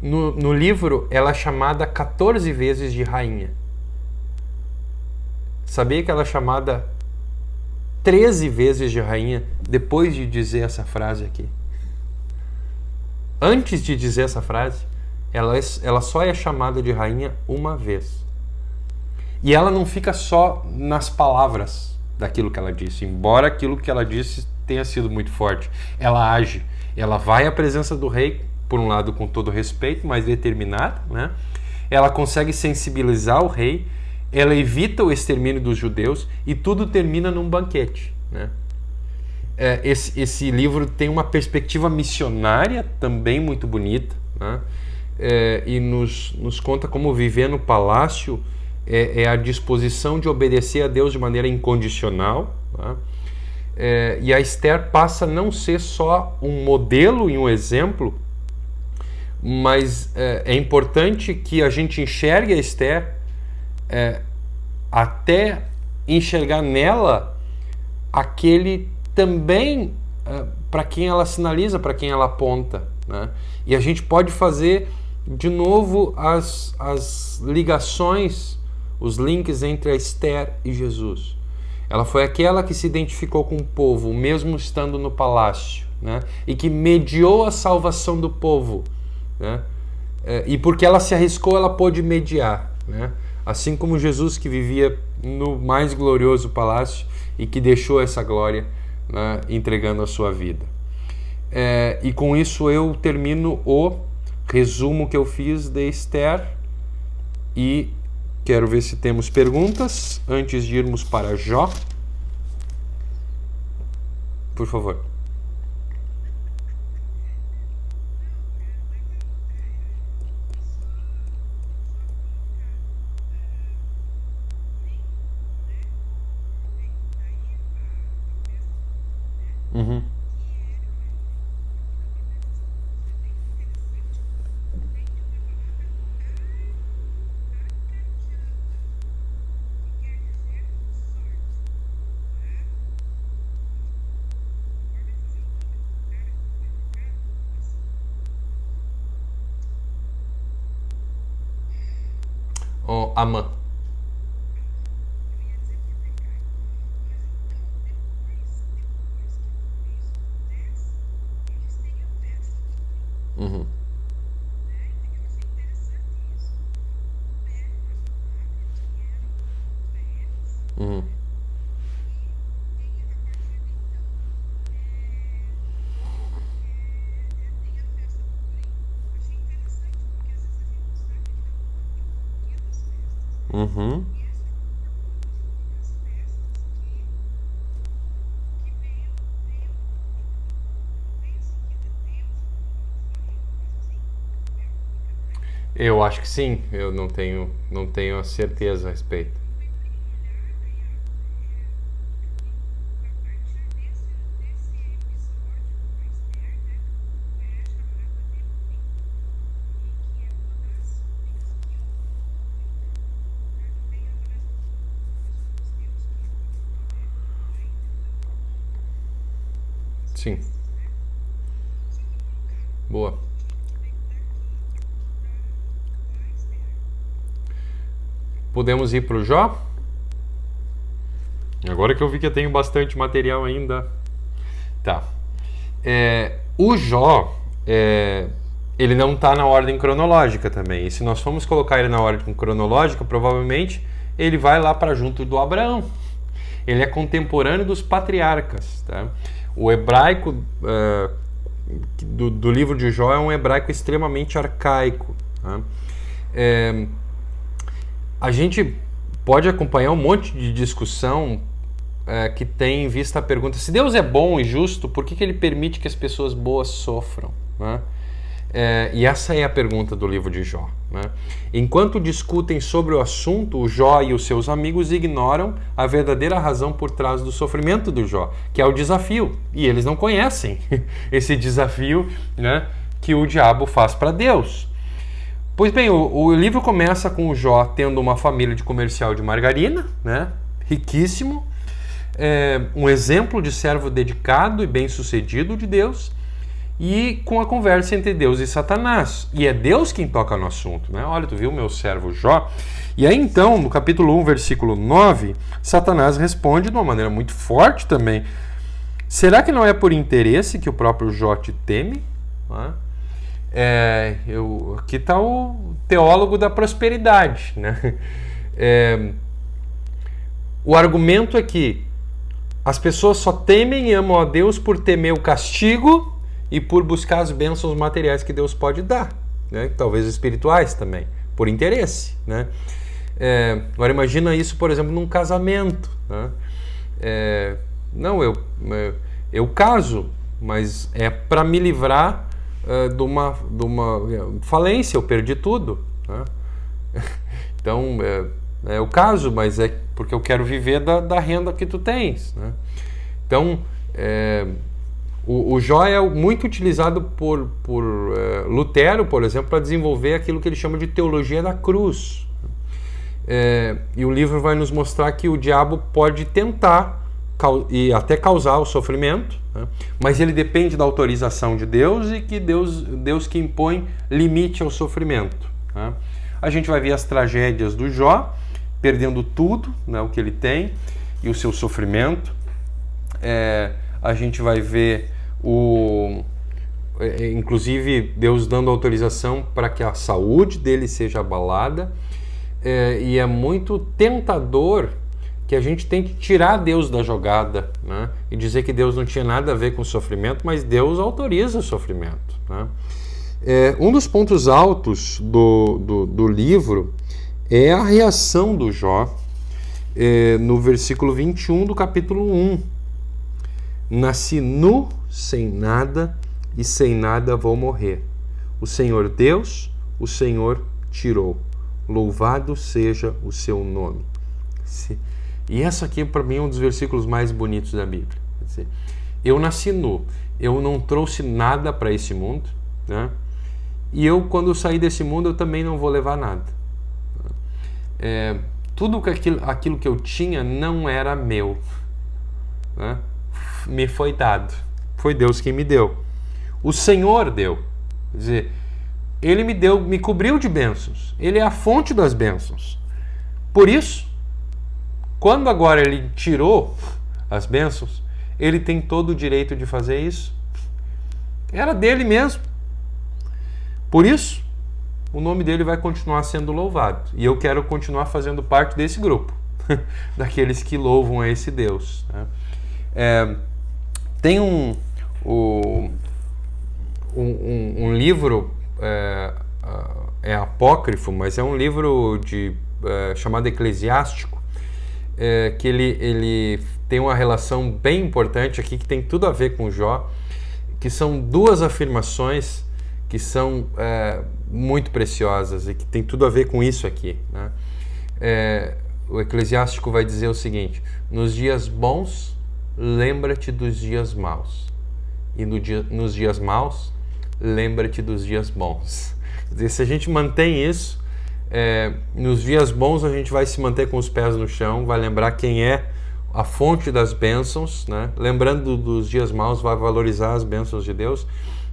No livro, ela é chamada 14 vezes de rainha. Sabia que ela é chamada 13 vezes de rainha depois de dizer essa frase aqui? Antes de dizer essa frase, ela só é chamada de rainha uma vez. E ela não fica só nas palavras daquilo que ela disse, embora aquilo que ela disse tenha sido muito forte. Ela age, ela vai à presença do rei, por um lado com todo respeito, mas determinada, né? Ela consegue sensibilizar o rei, ela evita o extermínio dos judeus e tudo termina num banquete, né? Esse livro tem uma perspectiva missionária também muito bonita, né? E nos conta como viver no palácio é a disposição de obedecer a Deus de maneira incondicional, né? E a Esther passa a não ser só um modelo e um exemplo, mas é importante que a gente enxergue a Esther até enxergar nela aquele também para quem ela sinaliza, para quem ela aponta, né? E a gente pode fazer de novo as ligações, os links entre a Esther e Jesus. Ela foi aquela que se identificou com o povo, mesmo estando no palácio, né? E que mediou a salvação do povo, né? E porque ela se arriscou, ela pôde mediar, né? Assim como Jesus, que vivia no mais glorioso palácio e que deixou essa glória, né, entregando a sua vida. E com isso eu termino o resumo que eu fiz de Esther e quero ver se temos perguntas antes de irmos para Jó. Por favor. Uhum. Oh, Amã. Uhum. Uhum. Uhum. Eu acho que sim, eu não tenho a certeza a respeito. Sim. Boa. Podemos ir para o Jó? Agora que eu vi que eu tenho bastante material ainda. Tá. O Jó, ele não está na ordem cronológica também. E se nós formos colocar ele na ordem cronológica, provavelmente ele vai lá para junto do Abraão. Ele é contemporâneo dos patriarcas. Tá? O hebraico do livro de Jó é um hebraico extremamente arcaico. Tá? A gente pode acompanhar um monte de discussão que tem em vista a pergunta: se Deus é bom e justo, por que ele permite que as pessoas boas sofram? Né? E essa é a pergunta do livro de Jó. Né? Enquanto discutem sobre o assunto, o Jó e os seus amigos ignoram a verdadeira razão por trás do sofrimento do Jó, que é o desafio. E eles não conhecem esse desafio, né, que o diabo faz para Deus. Pois bem, o livro começa com o Jó tendo uma família de comercial de margarina, né, riquíssimo, um exemplo de servo dedicado e bem-sucedido de Deus, e com a conversa entre Deus e Satanás. E é Deus quem toca no assunto, né? Olha, tu viu meu servo Jó? E aí então, no capítulo 1, versículo 9, Satanás responde de uma maneira muito forte também: será que não é por interesse que o próprio Jó te teme? Aqui está o teólogo da prosperidade, né? O argumento é que as pessoas só temem e amam a Deus por temer o castigo e por buscar as bênçãos materiais que Deus pode dar, né? Talvez espirituais também, por interesse, né? Agora imagina isso, por exemplo, num casamento, né? Eu caso, mas é para me livrar de uma falência, eu perdi tudo, né? Então, eu caso, mas é porque eu quero viver da renda que tu tens, né? Então, o Jó é muito utilizado por Lutero, por exemplo, para desenvolver aquilo que ele chama de teologia da cruz. E o livro vai nos mostrar que o diabo pode tentar e até causar o sofrimento, né? Mas ele depende da autorização de Deus e que Deus que impõe limite ao sofrimento, né? A gente vai ver as tragédias do Jó, perdendo tudo, né, o que ele tem, e o seu sofrimento. A gente vai ver inclusive Deus dando autorização para que a saúde dele seja abalada, e é muito tentador que a gente tem que tirar Deus da jogada, né, e dizer que Deus não tinha nada a ver com o sofrimento, mas Deus autoriza o sofrimento, né? Um dos pontos altos do livro é a reação do Jó no versículo 21 do capítulo 1. Nasci nu, sem nada, e sem nada vou morrer. O Senhor Deus, o Senhor tirou. Louvado seja o seu nome. E essa aqui, para mim, é um dos versículos mais bonitos da Bíblia. Quer dizer, eu nasci nu, eu não trouxe nada para esse mundo, né? E eu, quando sair desse mundo, eu também não vou levar nada. Tudo aquilo que eu tinha não era meu, né? Me foi dado. Foi Deus quem me deu. O Senhor deu. Quer dizer, Ele me deu, me cobriu de bênçãos. Ele é a fonte das bênçãos. Por isso, quando agora Ele tirou as bênçãos, Ele tem todo o direito de fazer isso. Era dele mesmo. Por isso, o nome dele vai continuar sendo louvado. E eu quero continuar fazendo parte desse grupo, daqueles que louvam a esse Deus, né? Tem um livro, apócrifo, mas é um livro chamado Eclesiástico, que ele tem uma relação bem importante aqui, que tem tudo a ver com Jó, que são duas afirmações que são muito preciosas e que tem tudo a ver com isso aqui, né? O Eclesiástico vai dizer o seguinte: nos dias bons, lembra-te dos dias maus, e nos dias maus, lembra-te dos dias bons. Quer dizer, se a gente mantém isso, nos dias bons a gente vai se manter com os pés no chão, vai lembrar quem é a fonte das bênçãos, né? Lembrando dos dias maus, vai valorizar as bênçãos de Deus.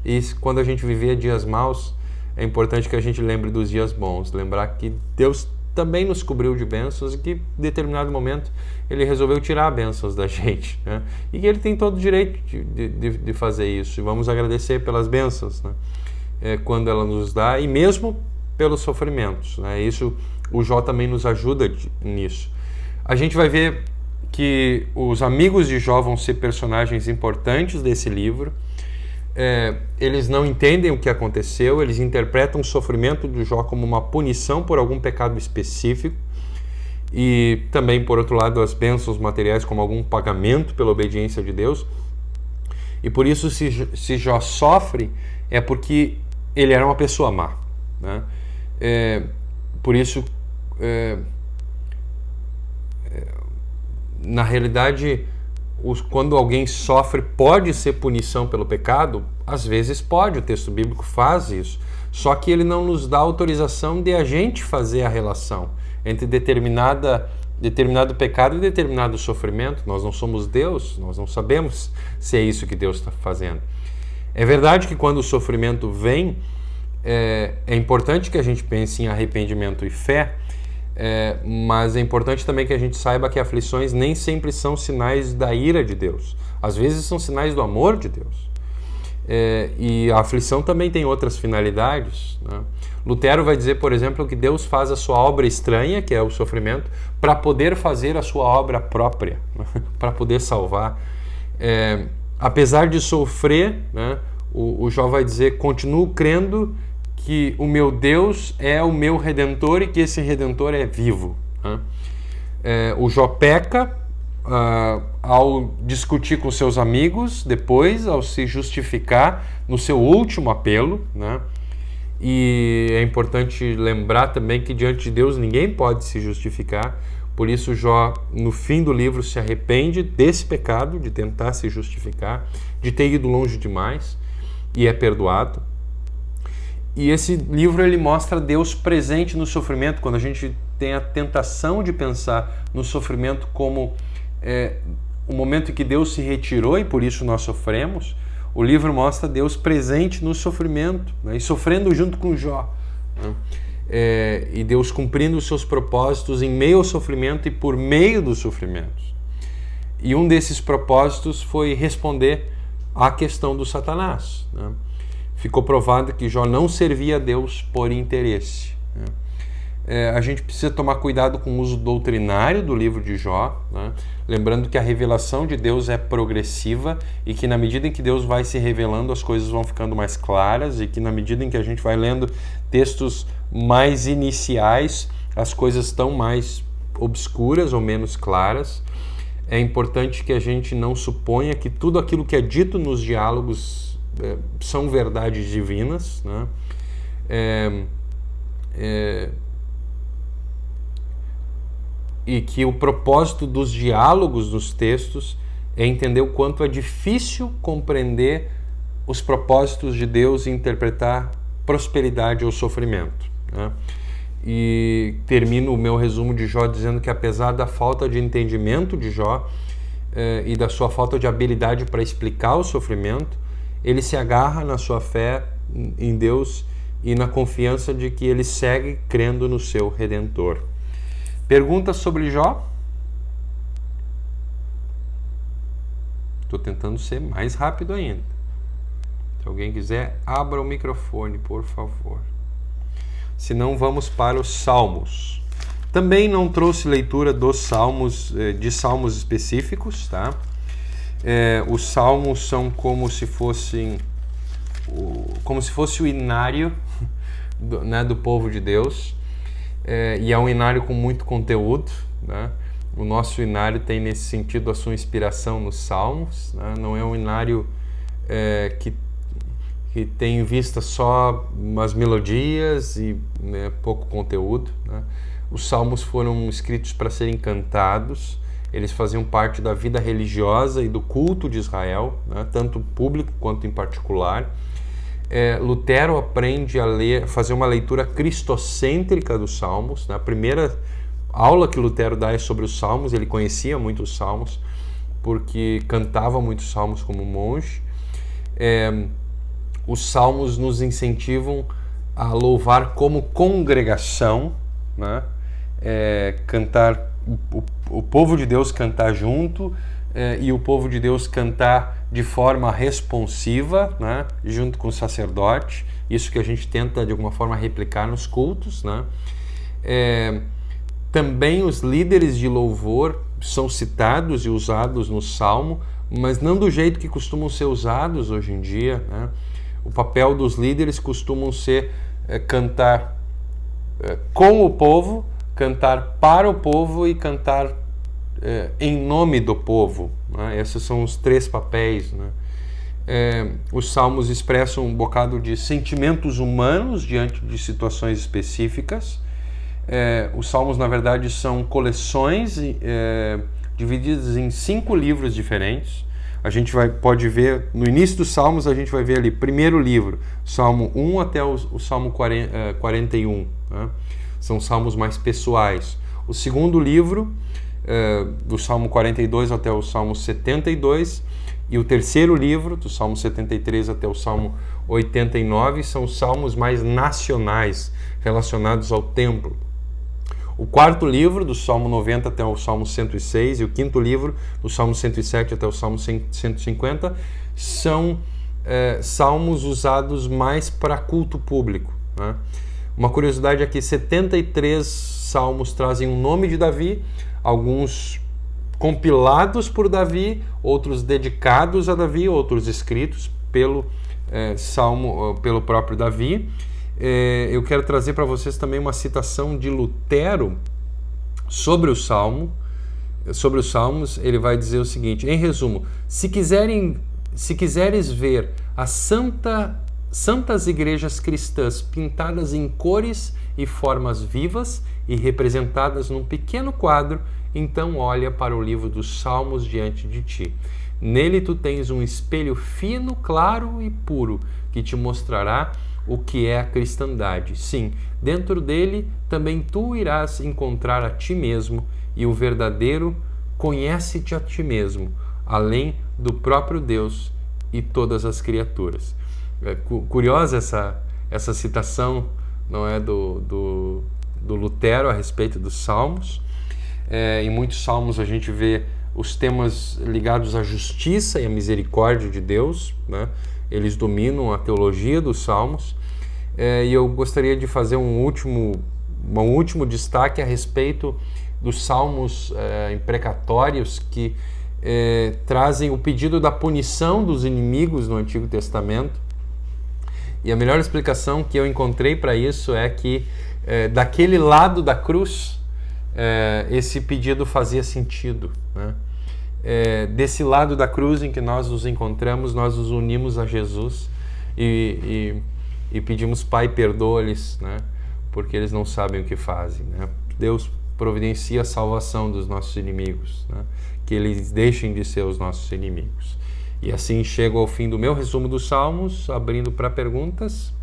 E quando a gente viver dias maus, é importante que a gente lembre dos dias bons. Lembrar que Deus também nos cobriu de bênçãos e que, em determinado momento, Ele resolveu tirar bênçãos da gente, né? E que Ele tem todo o direito de fazer isso. E vamos agradecer pelas bênçãos, né? Quando ela nos dá, e mesmo pelos sofrimentos, né? Isso, o Jó também nos ajuda nisso. A gente vai ver que os amigos de Jó vão ser personagens importantes desse livro. Eles não entendem o que aconteceu, eles interpretam o sofrimento do Jó como uma punição por algum pecado específico, e também, por outro lado, as bênçãos materiais como algum pagamento pela obediência de Deus. E por isso, se Jó sofre, é porque ele era uma pessoa má, né? Por isso, na realidade, quando alguém sofre, pode ser punição pelo pecado? Às vezes pode, o texto bíblico faz isso. Só que ele não nos dá autorização de a gente fazer a relação entre determinado pecado e determinado sofrimento. Nós não somos Deus, nós não sabemos se é isso que Deus está fazendo. É verdade que quando o sofrimento vem, é importante que a gente pense em arrependimento e fé, mas é importante também que a gente saiba que aflições nem sempre são sinais da ira de Deus. Às vezes são sinais do amor de Deus. E a aflição também tem outras finalidades, né? Lutero vai dizer, por exemplo, que Deus faz a sua obra estranha, que é o sofrimento, para poder fazer a sua obra própria, né? Para poder salvar. Apesar de sofrer, né, o Jó vai dizer: continuo crendo que o meu Deus é o meu Redentor e que esse Redentor é vivo, né? O Jó peca ao discutir com seus amigos, depois ao se justificar no seu último apelo, né? E é importante lembrar também que diante de Deus ninguém pode se justificar. Por isso Jó, no fim do livro, se arrepende desse pecado, de tentar se justificar, de ter ido longe demais, e é perdoado. E esse livro ele mostra Deus presente no sofrimento. Quando a gente tem a tentação de pensar no sofrimento como o momento em que Deus se retirou e por isso nós sofremos, o livro mostra Deus presente no sofrimento, né? E sofrendo junto com Jó, né? E Deus cumprindo os seus propósitos em meio ao sofrimento e por meio dos sofrimentos. E um desses propósitos foi responder à questão do Satanás, né? Ficou provado que Jó não servia a Deus por interesse, né? A gente precisa tomar cuidado com o uso doutrinário do livro de Jó, né? Lembrando que a revelação de Deus é progressiva e que na medida em que Deus vai se revelando, as coisas vão ficando mais claras, e que na medida em que a gente vai lendo textos mais iniciais, as coisas estão mais obscuras ou menos claras. É importante que a gente não suponha que tudo aquilo que é dito nos diálogos são verdades divinas, né? E que o propósito dos diálogos nos textos é entender o quanto é difícil compreender os propósitos de Deus e interpretar prosperidade ou sofrimento, né? E termino o meu resumo de Jó dizendo que, apesar da falta de entendimento de Jó e da sua falta de habilidade para explicar o sofrimento, ele se agarra na sua fé em Deus e na confiança de que ele segue crendo no seu Redentor. Perguntas sobre Jó? Estou tentando ser mais rápido ainda. Se alguém quiser, abra o microfone, por favor. Se não, vamos para os Salmos. Também não trouxe leitura dos Salmos, de Salmos específicos, tá? Os Salmos são como se fosse o inário do povo de Deus. E é um inário com muito conteúdo, né? O nosso inário tem nesse sentido a sua inspiração nos Salmos, né? Não é um inário que tem em vista só umas melodias e, né, pouco conteúdo, né? Os Salmos foram escritos para serem cantados. Eles faziam parte da vida religiosa e do culto de Israel, né? Tanto público quanto em particular. Lutero aprende a fazer uma leitura cristocêntrica dos Salmos, né? aula que Lutero dá é sobre os salmos. Ele conhecia muito os salmos, porque cantava muitos salmos como monge. Os salmos nos incentivam a louvar como congregação, né? Cantar, o povo de Deus cantar junto, e o povo de Deus cantar de forma responsiva, né? Junto com o sacerdote. Isso que a gente tenta de alguma forma replicar nos cultos, né? Também os líderes de louvor são citados e usados no Salmo, mas não do jeito que costumam ser usados hoje em dia, né? O papel dos líderes costumam ser cantar com o povo, cantar para o povo e cantar em nome do povo, né? Esses são os 3 papéis, né? Os salmos expressam um bocado de sentimentos humanos diante de situações específicas. Os salmos, na verdade, são coleções divididas em 5 livros diferentes. A gente pode ver, no início dos salmos, a gente vai ver ali, primeiro livro, Salmo 1 até o Salmo 41, né? São salmos mais pessoais. O segundo livro, do Salmo 42 até o Salmo 72, e o terceiro livro, do Salmo 73 até o Salmo 89, são salmos mais nacionais, relacionados ao templo. O quarto livro, do Salmo 90 até o Salmo 106, e o quinto livro, do Salmo 107 até o Salmo 150, são salmos usados mais para culto público, né? Uma curiosidade é que 73 salmos trazem o nome de Davi, alguns compilados por Davi, outros dedicados a Davi, outros escritos pelo próprio Davi. Eu quero trazer para vocês também uma citação de Lutero sobre os salmos. Ele vai dizer o seguinte: em resumo, se quiseres ver as santas igrejas cristãs pintadas em cores e formas vivas e representadas num pequeno quadro, então olha para o livro dos Salmos diante de ti. Nele tu tens um espelho fino, claro e puro, que te mostrará o que é a cristandade. Sim, dentro dele também tu irás encontrar a ti mesmo, e o verdadeiro conhece-te a ti mesmo, além do próprio Deus e todas as criaturas. Curiosa essa citação, não é, do Lutero a respeito dos salmos. Em muitos salmos a gente vê os temas ligados à justiça e à misericórdia de Deus, né? Eles dominam a teologia dos salmos. E eu gostaria de fazer um último destaque a respeito dos salmos imprecatórios que trazem o pedido da punição dos inimigos no Antigo Testamento. E a melhor explicação que eu encontrei para isso é que daquele lado da cruz esse pedido fazia sentido, né? Desse lado da cruz em que nós nos encontramos, nós nos unimos a Jesus e pedimos: Pai, perdoa-lhes, né? Porque eles não sabem o que fazem, né? Deus providencia a salvação dos nossos inimigos, né? Que eles deixem de ser os nossos inimigos. E assim chego ao fim do meu resumo dos Salmos, abrindo para perguntas.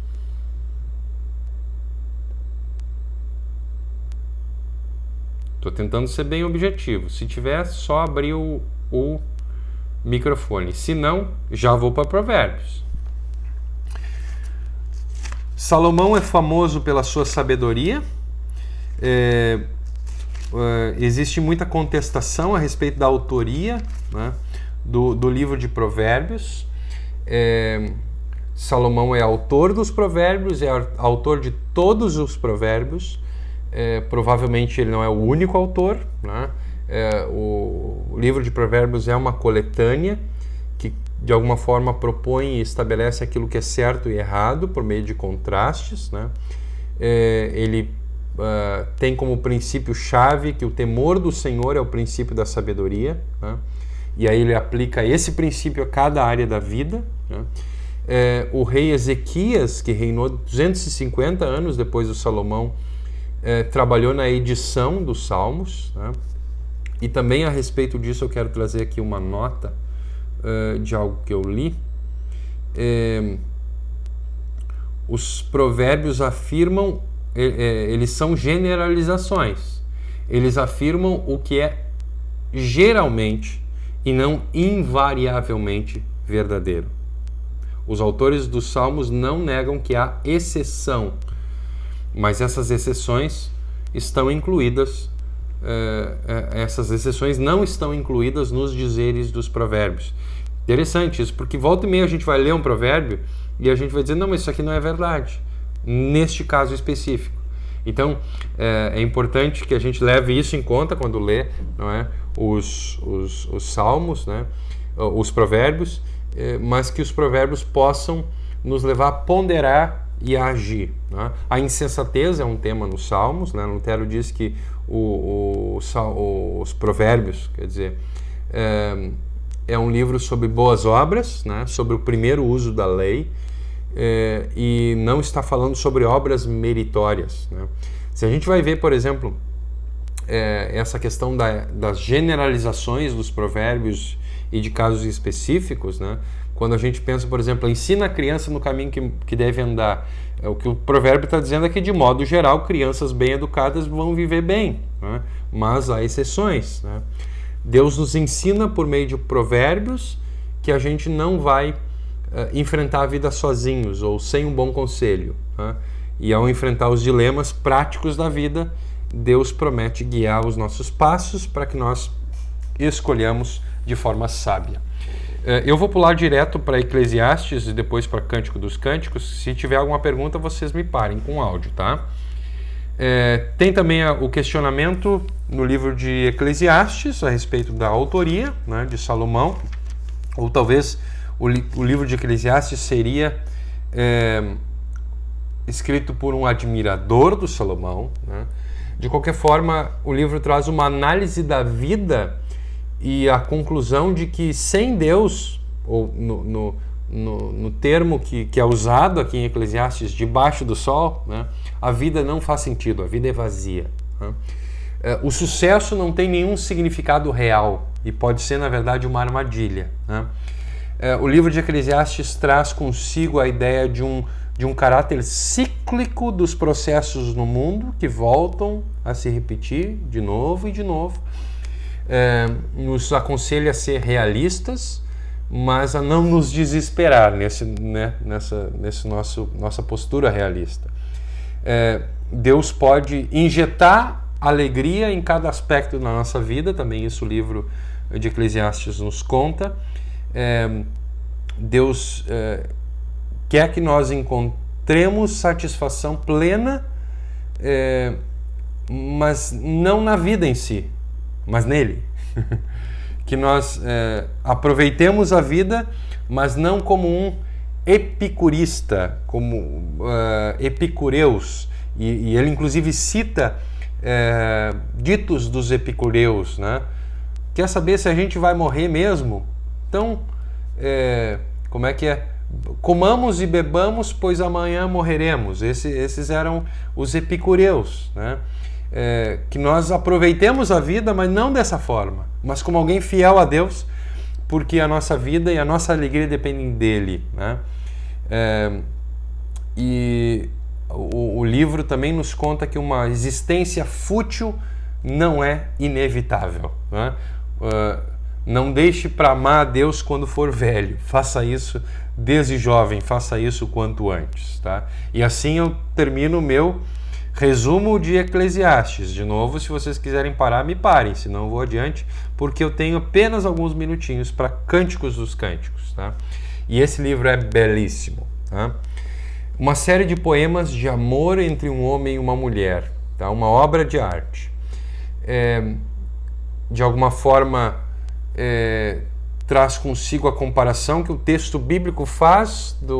Estou tentando ser bem objetivo. Se tiver, só abrir o microfone. Se não, já vou para Provérbios. Salomão é famoso pela sua sabedoria. Existe muita contestação a respeito da autoria, né, do livro de Provérbios. Salomão é autor dos Provérbios, é autor de todos os Provérbios. Provavelmente ele não é o único autor, né? O livro de Provérbios é uma coletânea que de alguma forma propõe e estabelece aquilo que é certo e errado por meio de contrastes, né? Ele tem como princípio-chave que o temor do Senhor é o princípio da sabedoria, né? E aí ele aplica esse princípio a cada área da vida, né? O rei Ezequias, que reinou 250 anos depois do Salomão, trabalhou na edição dos Salmos, né? E também a respeito disso eu quero trazer aqui uma nota de algo que eu li. Os provérbios afirmam, eles são generalizações. eles afirmam o que é geralmente e não invariavelmente verdadeiro. Os autores dos Salmos não negam que há exceção, mas essas exceções estão incluídas, essas exceções não estão incluídas nos dizeres dos provérbios. Interessante isso, porque volta e meia a gente vai ler um provérbio e a gente vai dizer, não, mas isso aqui não é verdade, neste caso específico. Então, é importante que a gente leve isso em conta quando lê, não é, os salmos, né, os provérbios, mas que os provérbios possam nos levar a ponderar e a agir. Né? A insensatez é um tema nos salmos, né? Lutero diz que os provérbios, quer dizer, é um livro sobre boas obras, né? Sobre o primeiro uso da lei, e não está falando sobre obras meritórias. Né? Se a gente vai ver, por exemplo, essa questão das generalizações dos provérbios e de casos específicos, né? Quando a gente pensa, por exemplo, ensina a criança no caminho que deve andar, o que o provérbio está dizendo é que, de modo geral, crianças bem educadas vão viver bem, né? Mas há exceções. Né? Deus nos ensina por meio de provérbios que a gente não vai enfrentar a vida sozinhos ou sem um bom conselho. Né? E ao enfrentar os dilemas práticos da vida, Deus promete guiar os nossos passos para que nós escolhamos de forma sábia. Eu vou pular direto para Eclesiastes e depois para Cântico dos Cânticos. Se tiver alguma pergunta, vocês me parem com áudio, tá? Tem também o questionamento no livro de Eclesiastes a respeito da autoria, né, de Salomão, ou talvez o livro de Eclesiastes seria escrito por um admirador do Salomão. Né? De qualquer forma, o livro traz uma análise da vida e a conclusão de que sem Deus, ou no termo que é usado aqui em Eclesiastes, debaixo do sol, né, a vida não faz sentido, a vida é vazia. Né? O sucesso não tem nenhum significado real e pode ser, na verdade, uma armadilha. Né? O livro de Eclesiastes traz consigo a ideia de um caráter cíclico dos processos no mundo que voltam a se repetir de novo e de novo. Nos aconselha a ser realistas, mas a não nos desesperar nessa nossa postura realista. Deus pode injetar alegria em cada aspecto da nossa vida, também isso o livro de Eclesiastes nos conta. Deus quer que nós encontremos satisfação plena, mas não na vida em si, mas nele. Que nós aproveitemos a vida, mas não como um epicurista, como epicureus. E ele inclusive cita ditos dos epicureus. Né? Quer saber se a gente vai morrer mesmo? Então, como é que é? Comamos e bebamos, pois amanhã morreremos. Esses eram os epicureus, né? Que nós aproveitemos a vida, mas não dessa forma, mas como alguém fiel a Deus, porque a nossa vida e a nossa alegria dependem dele. Né? E o livro também nos conta que uma existência fútil não é inevitável. Né? Não deixe para amar a Deus quando for velho. Faça isso desde jovem, faça isso quanto antes. Tá? E assim eu termino o meu resumo de Eclesiastes. De novo, se vocês quiserem parar, me parem, senão eu vou adiante, porque eu tenho apenas alguns minutinhos para Cânticos dos Cânticos. Tá? E esse livro é belíssimo. Tá? Uma série de poemas de amor entre um homem e uma mulher. Tá? Uma obra de arte. De alguma forma, traz consigo a comparação que o texto bíblico faz do